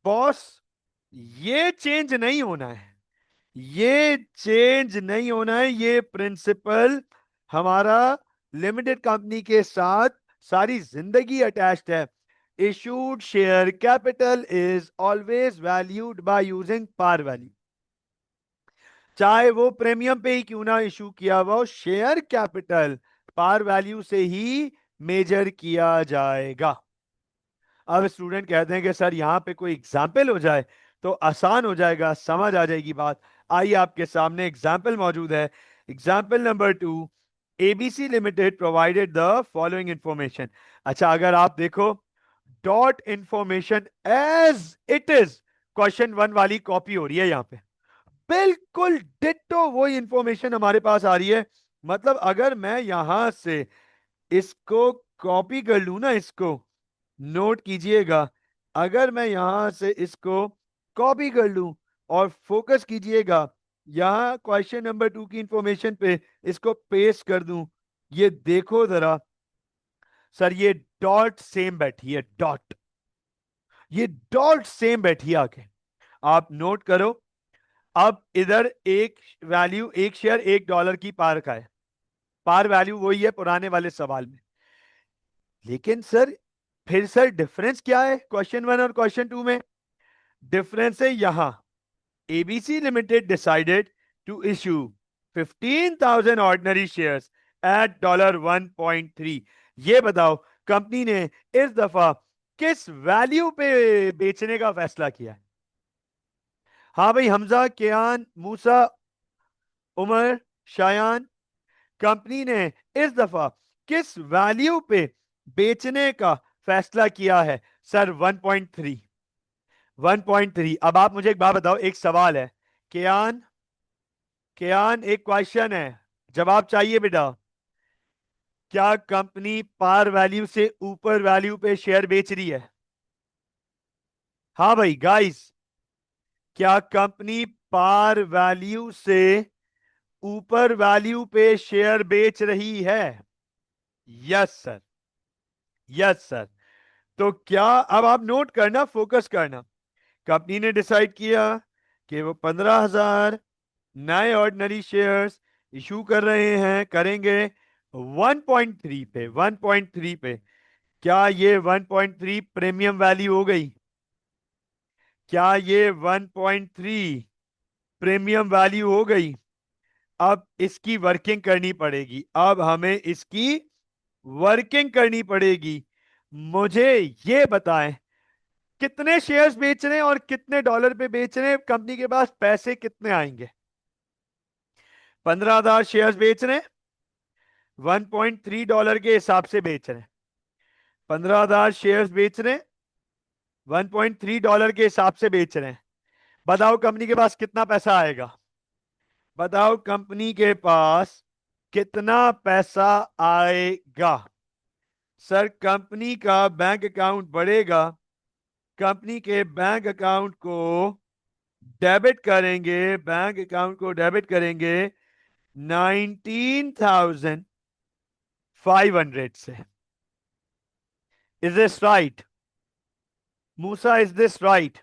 बॉस ये चेंज नहीं होना है, ये चेंज नहीं होना है, ये प्रिंसिपल हमारा लिमिटेड कंपनी के साथ सारी जिंदगी अटैच्ड है। Issued share capital is always valued by using par value, चाहे वो प्रीमियम पे ही क्यों ना इशू किया हुआ हो, शेयर कैपिटल पार वैल्यू से ही मेजर किया जाएगा। अब स्टूडेंट कहते हैं कि सर यहां पे कोई एग्जाम्पल हो जाए तो आसान हो जाएगा, समझ आ जाएगी बात। आइए आपके सामने एग्जाम्पल मौजूद है। Example number 2, ABC limited provided the following information. अच्छा अगर आप देखो, dot information as it is question 1 वाली कॉपी हो रही है यहां पे, बिल्कुल डिट्टो वही इंफॉर्मेशन हमारे पास आ रही है। मतलब अगर मैं यहां से इसको कॉपी कर लूं ना, इसको नोट कीजिएगा। अगर मैं यहां से इसको कॉपी कर लूं और फोकस कीजिएगा, यहां क्वेश्चन नंबर 2 की इंफॉर्मेशन पे इसको पेस्ट कर दूं, ये देखो जरा सर, ये डॉट सेम बैठी है, डॉट, ये डॉट सेम बैठी है आके। आप नोट करो। अब इधर एक वैल्यू, एक शेयर $1 की पार का है, पार वैल्यू वही है पुराने वाले सवाल में। लेकिन सर फिर सर डिफरेंस क्या है क्वेश्चन 1 और क्वेश्चन 2 में? डिफरेंस है यहां, ABC limited decided to issue 15,000 ordinary shares at $1.3। ये बताओ कंपनी ने इस दफा किस वैल्यू पे बेचने का फैसला किया है? हाँ भाई, हमजा, कियान, मूसा, उमर, शायान, कंपनी ने इस दफा किस वैल्यू पे बेचने का फैसला किया है? सर 1.3। 1.3। अब आप मुझे एक बात बताओ, एक सवाल है, कियान, कियान एक क्वेश्चन है, जवाब चाहिए बेटा। क्या कंपनी पार वैल्यू से ऊपर वैल्यू पे शेयर बेच रही है? हाँ भाई गाइस, क्या कंपनी पार वैल्यू से ऊपर वैल्यू पे शेयर बेच रही है? Yes sir, yes sir. तो क्या, अब आप नोट करना, फोकस करना। कंपनी ने डिसाइड किया कि वो 15,000 नए ऑर्डिनरी शेयर्स इशू कर रहे हैं, करेंगे 1.3 पे, 1.3 पे। क्या ये 1.3 प्रीमियम वैल्यू हो गई? क्या ये 1.3 प्रीमियम वैल्यू हो गई? अब इसकी वर्किंग करनी पड़ेगी, अब हमें इसकी वर्किंग करनी पड़ेगी। मुझे ये बताएं, कितने शेयर्स बेच रहे हैं और कितने डॉलर पे बेच रहे हैं, कंपनी के पास पैसे कितने आएंगे? 15,000 शेयर्स बेच रहे हैं, $1.3 के हिसाब से बेच रहे हैं। 15,000 शेयर्स बेच रहे हैं, $1.3 के हिसाब से बेच रहे हैं। बताओ कंपनी के पास कितना पैसा आएगा? बताओ कंपनी के पास कितना पैसा आएगा? सर कंपनी का बैंक अकाउंट बढ़ेगा, कंपनी के बैंक अकाउंट को डेबिट करेंगे, बैंक अकाउंट को डेबिट करेंगे 19,500 से। Is this right Musa, is this right?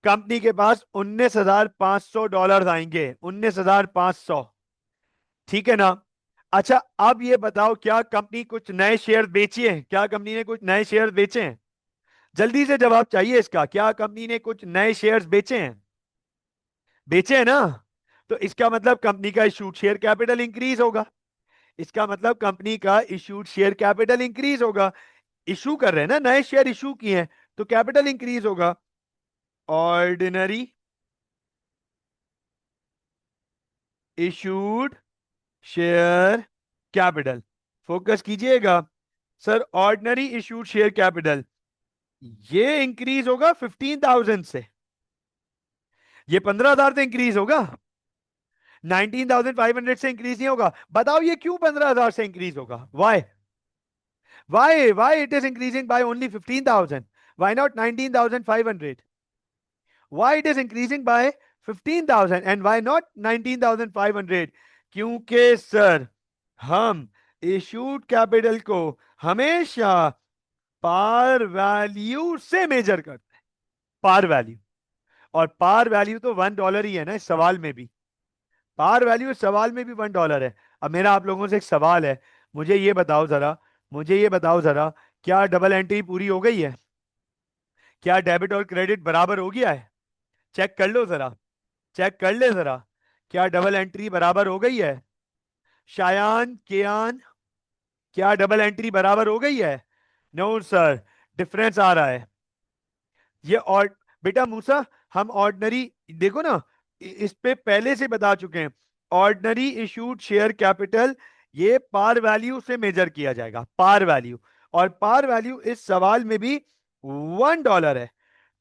Company के पास $19,500 आएंगे, 19,500। ठीक है ना? अच्छा, अब ये बताओ, क्या कंपनी कुछ नए शेयर बेचे हैं? क्या कंपनी ने कुछ नए शेयर बेचे हैं? जल्दी से जवाब चाहिए इसका, क्या कंपनी ने कुछ नए शेयर्स बेचे हैं? बेचे हैं ना? तो इसका मतलब कंपनी का इशूड शेयर कैपिटल इंक्रीज होगा। इसका मतलब कंपनी का इशूड शेयर कैपिटल इंक्रीज होगा। इशू कर रहे हैं ना, नए शेयर इशू किए हैं, तो कैपिटल इंक्रीज होगा। Ordinary issued share capital, focus कीजिएगा। Sir ordinary issued share capital ये इंक्रीज होगा 15,000 से, ये 15,000 से इंक्रीज होगा, 19,500 से इंक्रीज नहीं होगा। बताओ ये क्यों 15,000 से इंक्रीज होगा? Y? Why it is increasing by only 15,000? Why not 19,500? Why it is increasing by 15,000 and why not 19,500? क्योंकि सर हम इशूड कैपिटल को हमेशा पार वैल्यू से मेजर करते हैं, पार वैल्यू। और पार वैल्यू तो $1 ही है ना, इस सवाल में भी पार वैल्यू, इस सवाल में भी $1 है। अब मेरा आप लोगों से एक सवाल है, मुझे ये बताओ जरा, मुझे ये बताओ जरा, क्या डबल एंट्री पूरी हो गई है? क्या डेबिट और क्रेडिट बराबर हो गया है? चेक कर लो जरा, चेक कर ले जरा, क्या डबल एंट्री बराबर हो गई है? शायान, कियान, क्या डबल एंट्री बराबर हो गई है? नो सर, डिफरेंस आ रहा है। ये और बेटा मूसा, हम ऑर्डिनरी, देखो ना, इस पे पहले से बता चुके हैं, ऑर्डिनरी इशूड शेयर कैपिटल ये पार वैल्यू से मेजर किया जाएगा, पार वैल्यू। और पार वैल्यू इस सवाल में भी $1 है।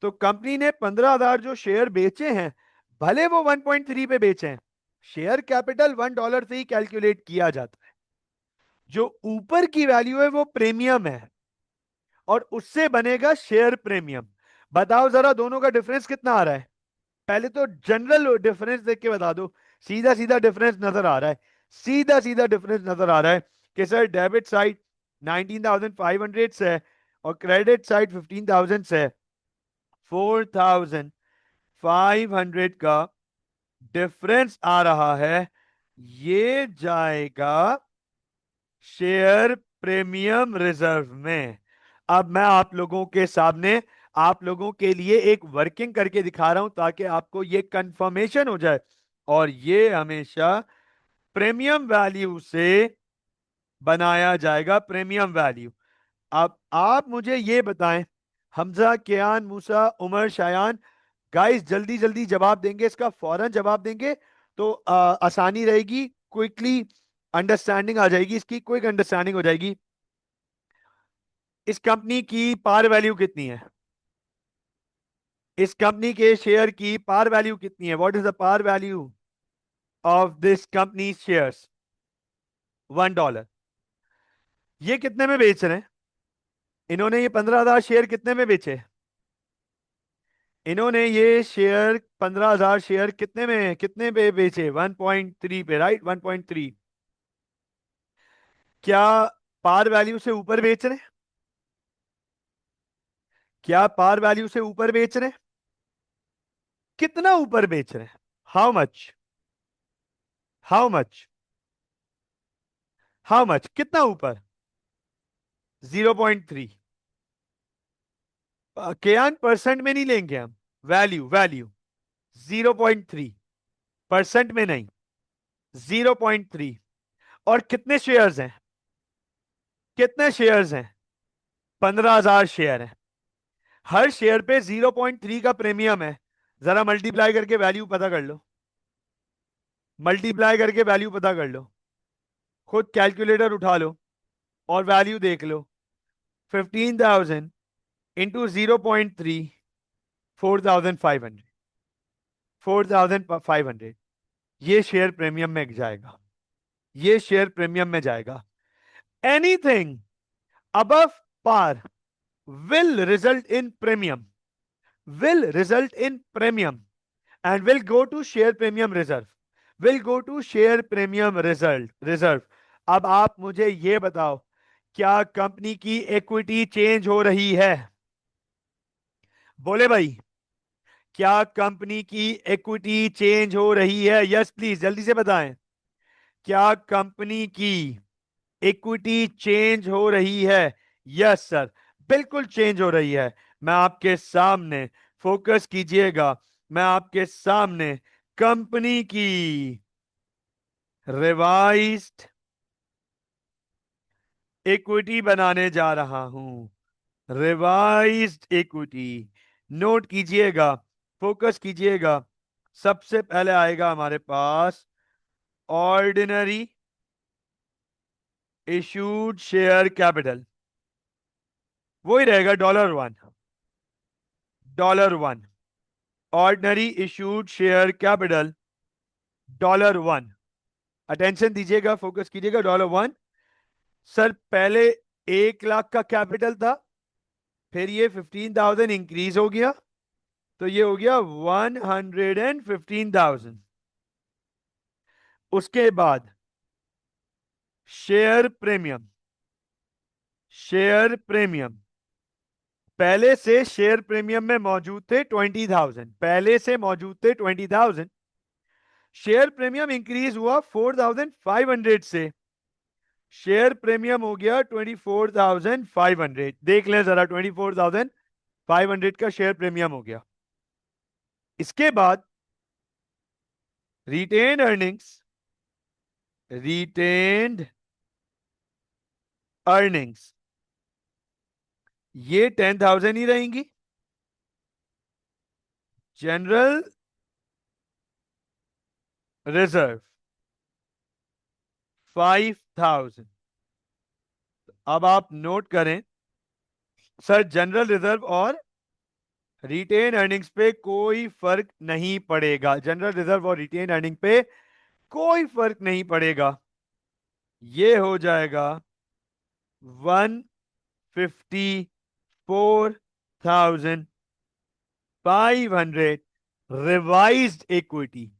तो कंपनी ने 15,000 जो शेयर बेचे हैं, भले वो 1.3 पे बेचे हैं, शेयर कैपिटल $1 से ही कैलकुलेट किया जाता है। जो ऊपर की वैल्यू है वो प्रीमियम है और उससे बनेगा शेयर प्रीमियम। बताओ जरा दोनों का डिफरेंस कितना आ रहा है। पहले तो जनरल डिफरेंस देख के बता दो। सीधा सीधा डिफरेंस नजर आ रहा है, सीधा सीधा डिफरेंस नजर आ रहा है कि सर डेबिट साइड 19,500 से है और क्रेडिट साइड 15,000 से है। 4,500 का डिफरेंस आ रहा है, ये जाएगा शेयर प्रीमियम रिजर्व में। अब मैं आप लोगों के सामने आप लोगों के लिए एक वर्किंग करके दिखा रहा हूं ताकि आपको ये कंफर्मेशन हो जाए। और ये हमेशा प्रीमियम वैल्यू से बनाया जाएगा, प्रीमियम वैल्यू। अब आप मुझे ये बताएं, हमजा, कियान, मूसा, उमर, शायान, गाइस जल्दी जल्दी जवाब देंगे, इसका फौरन जवाब देंगे तो आसानी रहेगी, क्विकली अंडरस्टैंडिंग आ जाएगी, इसकी क्विक अंडरस्टैंडिंग हो जाएगी। इस कंपनी की पार वैल्यू कितनी है? इस कंपनी के शेयर की पार वैल्यू कितनी है? What is the par value of this company shares? $1। ये कितने में बेच रहे हैं? इन्होंने ये 15,000 शेयर कितने में बेचे? इन्होंने ये शेयर 15,000 शेयर कितने में, कितने पे बेचे? 1.3 पे, राइट, 1.3। क्या पार वैल्यू से ऊपर बेच रहे हैं? क्या पार वैल्यू से ऊपर बेच रहे हैं? कितना ऊपर बेच रहे हैं? How much? How much? How much? कितना ऊपर? 0.3। केयान परसेंट में नहीं लेंगे हम, वैल्यू वैल्यू 0.3, परसेंट में नहीं, 0.3। और कितने शेयर्स हैं? कितने शेयर्स हैं? 15,000 शेयर हैं। हर शेयर पे 0.3 का प्रीमियम है। जरा मल्टीप्लाई करके वैल्यू पता कर लो, मल्टीप्लाई करके वैल्यू पता कर लो, खुद कैलकुलेटर उठा लो और वैल्यू देख लो। 15,000 इंटू 0.3, 4,500। 4,500 ये शेयर प्रीमियम में जाएगा, ये शेयर प्रीमियम में जाएगा। Anything above par will result in premium, will result in premium and will go to share premium reserve, will go to share premium reserve। अब आप मुझे ये बताओ, क्या कंपनी की इक्विटी चेंज हो रही है? बोले भाई, क्या कंपनी की इक्विटी चेंज हो रही है? यस प्लीज जल्दी से बताएं। क्या कंपनी की इक्विटी चेंज हो रही है? यस सर, बिल्कुल चेंज हो रही है। मैं आपके सामने, फोकस कीजिएगा, मैं आपके सामने कंपनी की रिवाइज्ड इक्विटी बनाने जा रहा हूं। रिवाइज्ड इक्विटी नोट कीजिएगा, फोकस कीजिएगा। सबसे पहले आएगा हमारे पास ऑर्डिनरी इशूड शेयर कैपिटल, वही रहेगा $1, $1। Ordinary issued share capital $1। Attention दीजिएगा, फोकस कीजिएगा, $1। सर पहले 1 लाख का कैपिटल था, फिर ये 15,000 इंक्रीज हो गया, तो ये हो गया 115,000। उसके बाद शेयर प्रीमियम, शेयर प्रीमियम पहले से शेयर प्रीमियम में मौजूद थे 20,000, पहले से मौजूद थे 20,000। शेयर प्रीमियम इंक्रीज हुआ 4,500 से, शेयर प्रीमियम हो गया 24,500। देख लें जरा, 24,500 का शेयर प्रीमियम हो गया। इसके बाद रिटेन अर्निंग्स, रिटेन्ड अर्निंग्स ये 10,000 ही रहेंगी। General reserve 5,000। अब आप नोट करें, सर जनरल रिजर्व और रिटेन अर्निंग्स पे कोई फर्क नहीं पड़ेगा, जनरल रिजर्व और रिटेन अर्निंग पे कोई फर्क नहीं पड़ेगा। ये हो जाएगा 154,500 रिवाइज्ड इक्विटी।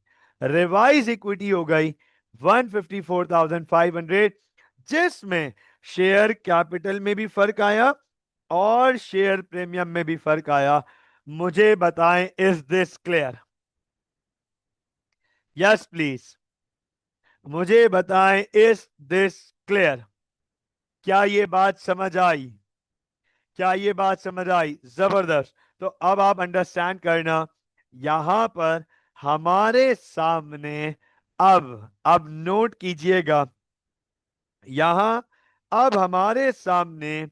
रिवाइज इक्विटी हो गई 154,500, जिसमें शेयर कैपिटल में भी फर्क आया और शेयर प्रीमियम में भी फर्क आया। मुझे बताएं, is this clear? Yes please, मुझे बताएं, इज दिस क्लियर? क्या ये बात समझ आई? क्या ये बात समझ आई? जबरदस्त। तो अब आप अंडरस्टैंड करना, यहां पर हमारे सामने, अब नोट कीजिएगा, यहां अब हमारे सामने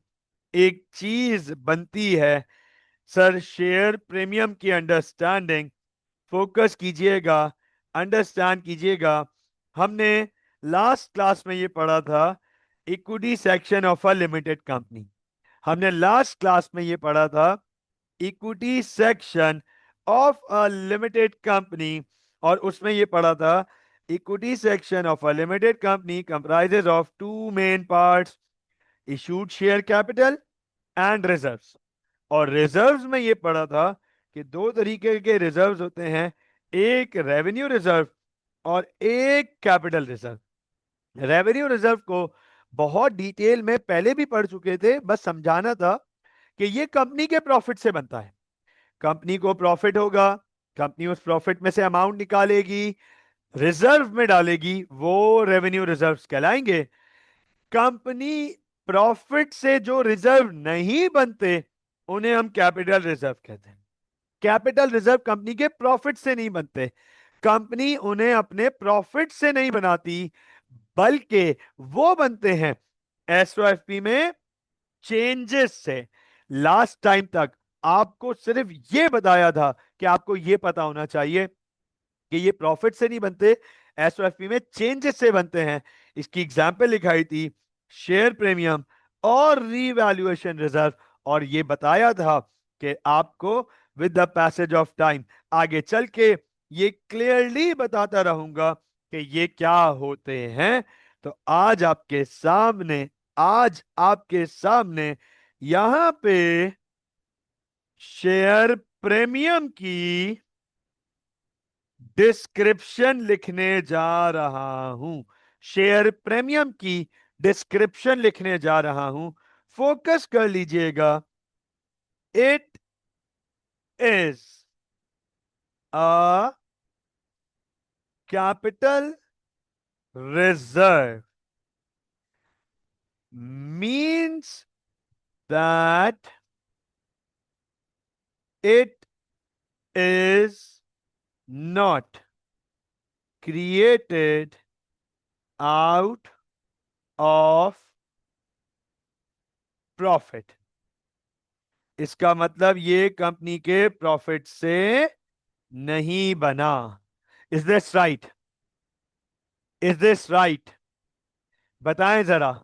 एक चीज बनती है। सर, शेयर प्रीमियम की अंडरस्टैंडिंग, फोकस कीजिएगा, अंडरस्टैंड कीजिएगा। हमने लास्ट क्लास में ये पढ़ा था, equity section of a limited company. हमने लास्ट क्लास में ये पढ़ा था, equity section of a limited company, और उसमें ये पढ़ा था, equity section of a limited company comprises of two main parts, issued share capital and reserves. और रिजर्व्स में ये पढ़ा था कि दो तरीके के रिजर्व्स होते हैं, एक रेवेन्यू रिजर्व और एक कैपिटल रिजर्व। रेवेन्यू रिजर्व को बहुत डिटेल में पहले भी पढ़ चुके थे, बस समझाना था कि ये कंपनी के प्रॉफिट से बनता है। कंपनी को प्रॉफिट होगा, कंपनी उस प्रॉफिट में से अमाउंट निकालेगी, रिजर्व में डालेगी, वो रेवेन्यू रिजर्व्स कहलाएंगे। कंपनी प्रॉफिट से जो रिजर्व नहीं बनते, उन्हें हम कैपिटल रिजर्व कहते हैं। कैपिटल रिजर्व कंपनी के प्रॉफिट से नहीं बनते, कंपनी उन्हें अपने प्रॉफिट से नहीं बनाती, बल्कि वो बनते हैं एसओएफपी में चेंजेस से। लास्ट टाइम तक आपको सिर्फ ये बताया था कि आपको ये पता होना चाहिए कि ये प्रॉफिट से नहीं बनते, एसओएफपी में चेंजेस से बनते हैं। इसकी एग्जांपल लिखाई थी शेयर प्रीमियम और रीवैल्यूएशन रिजर्व, और ये बताया था कि आपको with the passage of time आगे चल के ये क्लियरली बताता रहूंगा कि ये क्या होते हैं। तो आज आपके सामने यहां पे शेयर प्रीमियम की डिस्क्रिप्शन लिखने जा रहा हूं। शेयर प्रीमियम की डिस्क्रिप्शन लिखने जा रहा हूं। फोकस कर लीजिएगा। It is a capital reserve, means that it is not created out of profit। इसका मतलब ये कंपनी के प्रॉफिट से नहीं बना। Is this right? Is this right? बताएं जरा।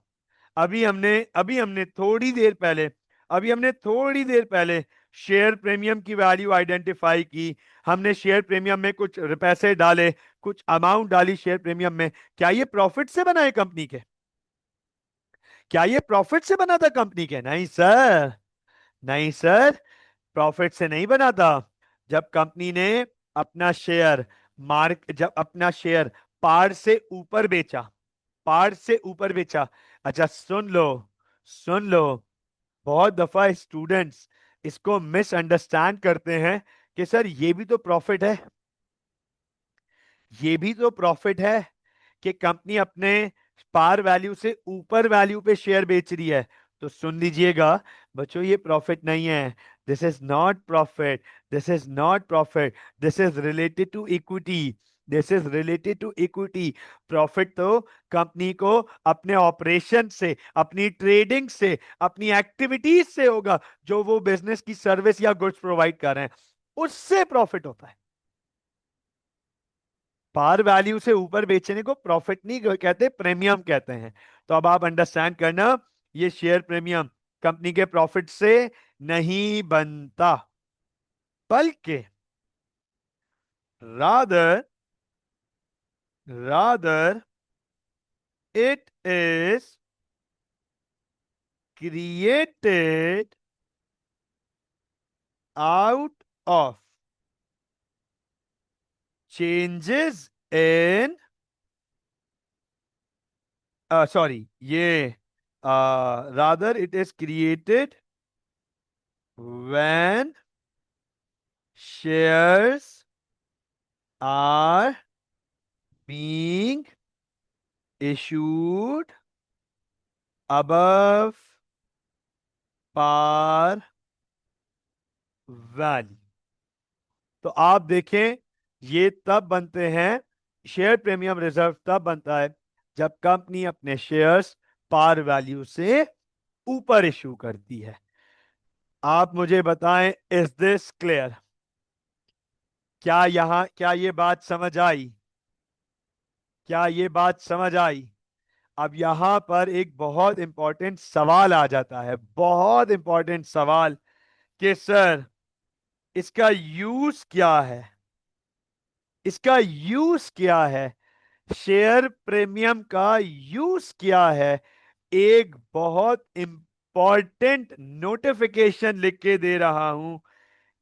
अभी हमने थोड़ी देर पहले शेयर प्रीमियम की वैल्यू आइडेंटिफाई की। हमने शेयर प्रीमियम में कुछ पैसे डाले, कुछ अमाउंट डाली शेयर प्रीमियम में। क्या ये प्रॉफिट से बना है कंपनी के? क्या ये प्रॉफिट से बना था कंपनी के? नहीं सर, नहीं सर, प्रॉफिट से नहीं बना था। जब कंपनी ने अपना शेयर जब अपना शेयर पार से ऊपर बेचा, पार से ऊपर बेचा। अच्छा सुन लो, सुन लो, बहुत दफा स्टूडेंट्स इसको मिसअंडरस्टैंड करते हैं कि सर ये भी तो प्रॉफिट है, ये भी तो प्रॉफिट है कि कंपनी अपने पार वैल्यू से ऊपर वैल्यू पे शेयर बेच रही है। तो सुन लीजिएगा बच्चों, ये प्रॉफिट नहीं है। This is not profit, this is not profit, this is related to equity, this is related to equity. Profit तो कंपनी को अपने ऑपरेशन से, अपनी ट्रेडिंग से, अपनी एक्टिविटीज से होगा, जो वो बिजनेस की सर्विस या गुड्स प्रोवाइड कर रहे हैं, उससे प्रॉफिट होता है। पार वैल्यू से ऊपर बेचने को प्रॉफिट नहीं कहते, प्रीमियम कहते हैं। तो अब आप अंडरस्टैंड करना, ये शेयर प्रीमियम कंपनी के प्रॉफिट से नहीं बनता, बल्कि rather rather it is created out of changes in sorry ये rather it is created when shares are being issued above par value। तो आप देखें, ये तब बनते हैं, शेयर प्रीमियम रिजर्व तब बनता है जब कंपनी अपने शेयर्स पार वैल्यू से ऊपर इशू करती है। आप मुझे बताएं, इज दिस क्लियर? क्या ये बात समझ आई? क्या ये बात समझ आई? अब यहां पर एक बहुत इंपॉर्टेंट सवाल आ जाता है, बहुत इंपॉर्टेंट सवाल कि सर इसका यूज क्या है? इसका यूज क्या है? शेयर प्रीमियम का यूज क्या है? एक बहुत इंपॉर्टेंट नोटिफिकेशन लिख के दे रहा हूं,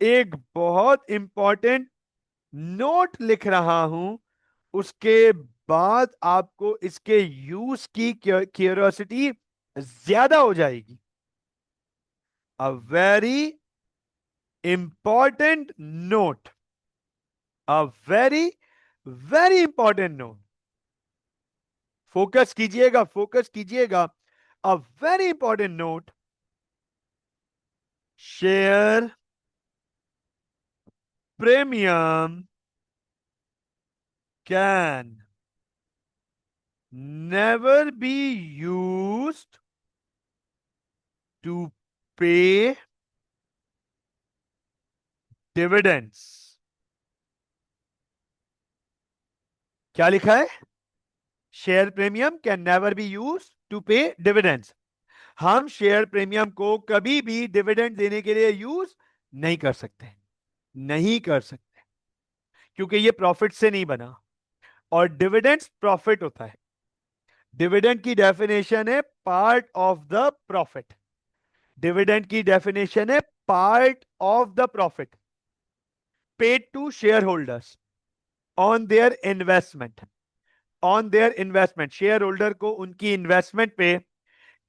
एक बहुत इंपॉर्टेंट नोट लिख रहा हूं, उसके बाद आपको इसके यूज की क्यूरियोसिटी ज्यादा हो जाएगी। A very important note, a very very important note. Focus कीजिएगा, फोकस कीजिएगा। A very important note, share premium can never be used to pay dividends। क्या लिखा है? Share premium can never be use to pay dividends. हम share premium को कभी भी dividend देने के लिए यूज नहीं कर सकते, नहीं कर सकते, क्योंकि ये प्रॉफिट से नहीं बना, और डिविडेंड्स प्रॉफिट होता है। डिविडेंड की डेफिनेशन है part of the profit. Dividend की डेफिनेशन है part of the profit paid to share holders on their investment, on their investment. Share holder को उनकी इन्वेस्टमेंट पे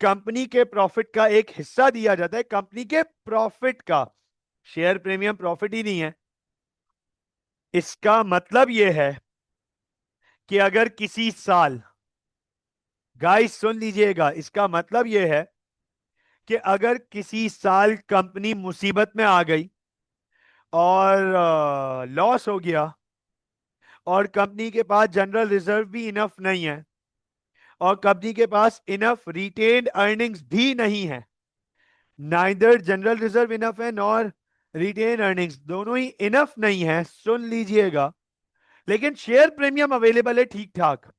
कंपनी के प्रॉफिट का एक हिस्सा दिया जाता है, कंपनी के प्रॉफिट का। शेयर प्रीमियम प्रॉफिट ही नहीं है। इसका मतलब यह है कि अगर किसी साल, गाइस सुन लीजिएगा, इसका मतलब यह है कि अगर किसी साल कंपनी मुसीबत में आ गई और लॉस हो गया, और कंपनी के पास जनरल रिजर्व भी इनफ नहीं है, और कंपनी के पास इनफ रिटेन्ड अर्निंग्स भी नहीं है, नाइदर जनरल रिजर्व इनफ है नॉर रिटेन अर्निंग्स, दोनों ही इनफ नहीं है, सुन लीजिएगा, लेकिन शेयर प्रीमियम अवेलेबल है ठीक ठाक,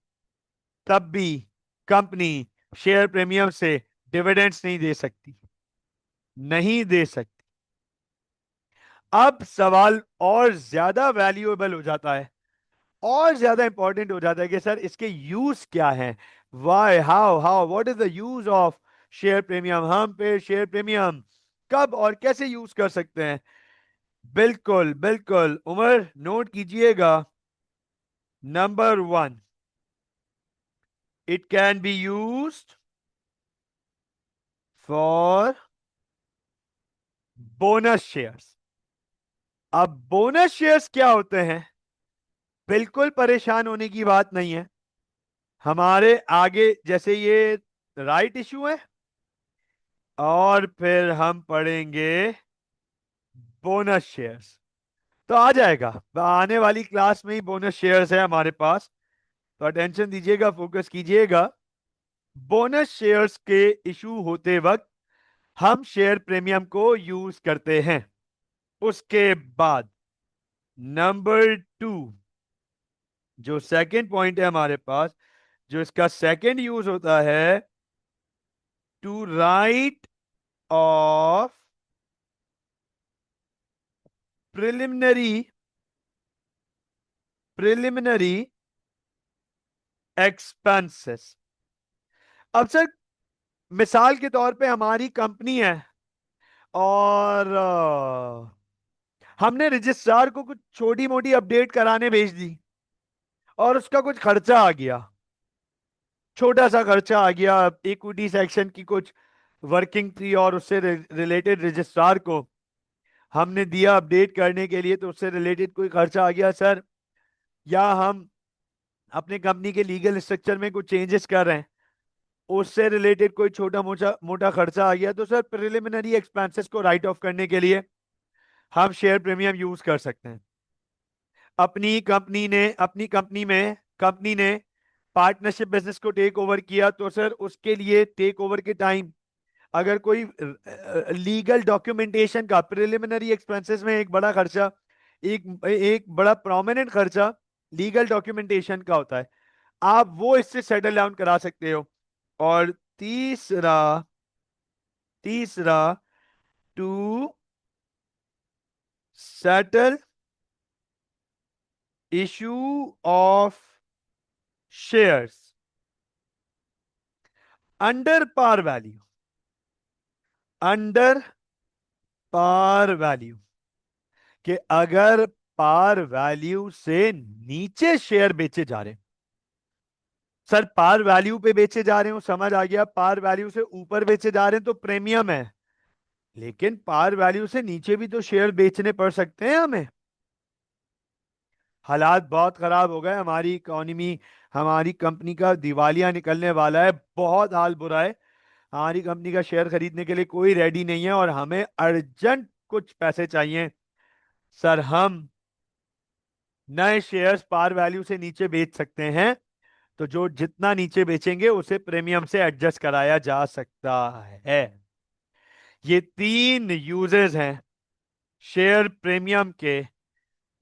तब भी कंपनी शेयर प्रीमियम से डिविडेंड्स नहीं दे सकती, नहीं दे सकती। अब सवाल और ज्यादा वैल्यूएबल हो जाता है, और ज्यादा इंपॉर्टेंट हो जाता है कि सर इसके यूज क्या है? Why, how, what is the use of share premium? हम पे शेयर प्रीमियम कब और कैसे यूज कर सकते हैं? बिल्कुल बिल्कुल उमर, नोट कीजिएगा। Number one, it can be used for bonus shares. अब बोनस शेयर्स क्या होते हैं? बिल्कुल परेशान होने की बात नहीं है। हमारे आगे जैसे ये राइट इशू है, और फिर हम पढ़ेंगे बोनस शेयर्स, तो आ जाएगा आने वाली क्लास में ही। बोनस शेयर्स है हमारे पास, तो अटेंशन दीजिएगा, फोकस कीजिएगा। बोनस शेयर्स के इशू होते वक्त हम शेयर प्रीमियम को यूज करते हैं। उसके बाद नंबर टू, जो सेकंड पॉइंट है हमारे पास, जो इसका सेकंड यूज होता है, to write off preliminary preliminary expenses. अब सर, मिसाल के तौर पे हमारी कंपनी है और हमने रजिस्ट्रार को कुछ छोटी मोटी अपडेट कराने भेज दी और उसका कुछ खर्चा आ गया, छोटा सा खर्चा आ गया, इक्विटी सेक्शन की कुछ वर्किंग थी और उससे रिलेटेड रजिस्ट्रार को हमने दिया अपडेट करने के लिए, तो उससे रिलेटेड कोई खर्चा आ गया सर, या हम अपने कंपनी के लीगल स्ट्रक्चर में कुछ चेंजेस कर रहे हैं, उससे रिलेटेड कोई छोटा मोटा मोटा खर्चा आ गया, तो सर प्रिलिमिनरी एक्सपेंसेस को राइट ऑफ करने के लिए हम शेयर प्रीमियम यूज कर सकते हैं। अपनी कंपनी ने पार्टनरशिप बिजनेस को टेक ओवर किया, तो सर उसके लिए टेक ओवर के टाइम अगर कोई लीगल डॉक्यूमेंटेशन का प्रिलिमिनरी एक्सपेंसेस में एक बड़ा खर्चा, एक एक बड़ा प्रोमिनेंट खर्चा लीगल डॉक्यूमेंटेशन का होता है, आप वो इससे सेटल डाउन करा सकते हो। और तीसरा तीसरा to settle issue of shares under par value, under par value, कि अगर पार वैल्यू से नीचे शेयर बेचे जा रहे हैं, सर पार वैल्यू पे बेचे जा रहे हो समझ आ गया, पार वैल्यू से ऊपर बेचे जा रहे हैं तो प्रीमियम है, लेकिन पार वैल्यू से नीचे भी तो शेयर बेचने पड़ सकते हैं हमें। हालात बहुत खराब हो गए, हमारी इकोनॉमी, हमारी कंपनी का दिवालिया निकलने वाला है, बहुत हाल बुरा है, हमारी कंपनी का शेयर खरीदने के लिए कोई रेडी नहीं है और हमें अर्जेंट कुछ पैसे चाहिए। सर हम नए शेयर्स पार वैल्यू से नीचे बेच सकते हैं, तो जो जितना नीचे बेचेंगे उसे प्रीमियम से एडजस्ट कराया जा सकता है। ये तीन यूजेस हैं शेयर प्रीमियम के,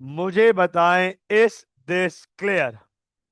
मुझे बताएं, इस दिस क्लियर?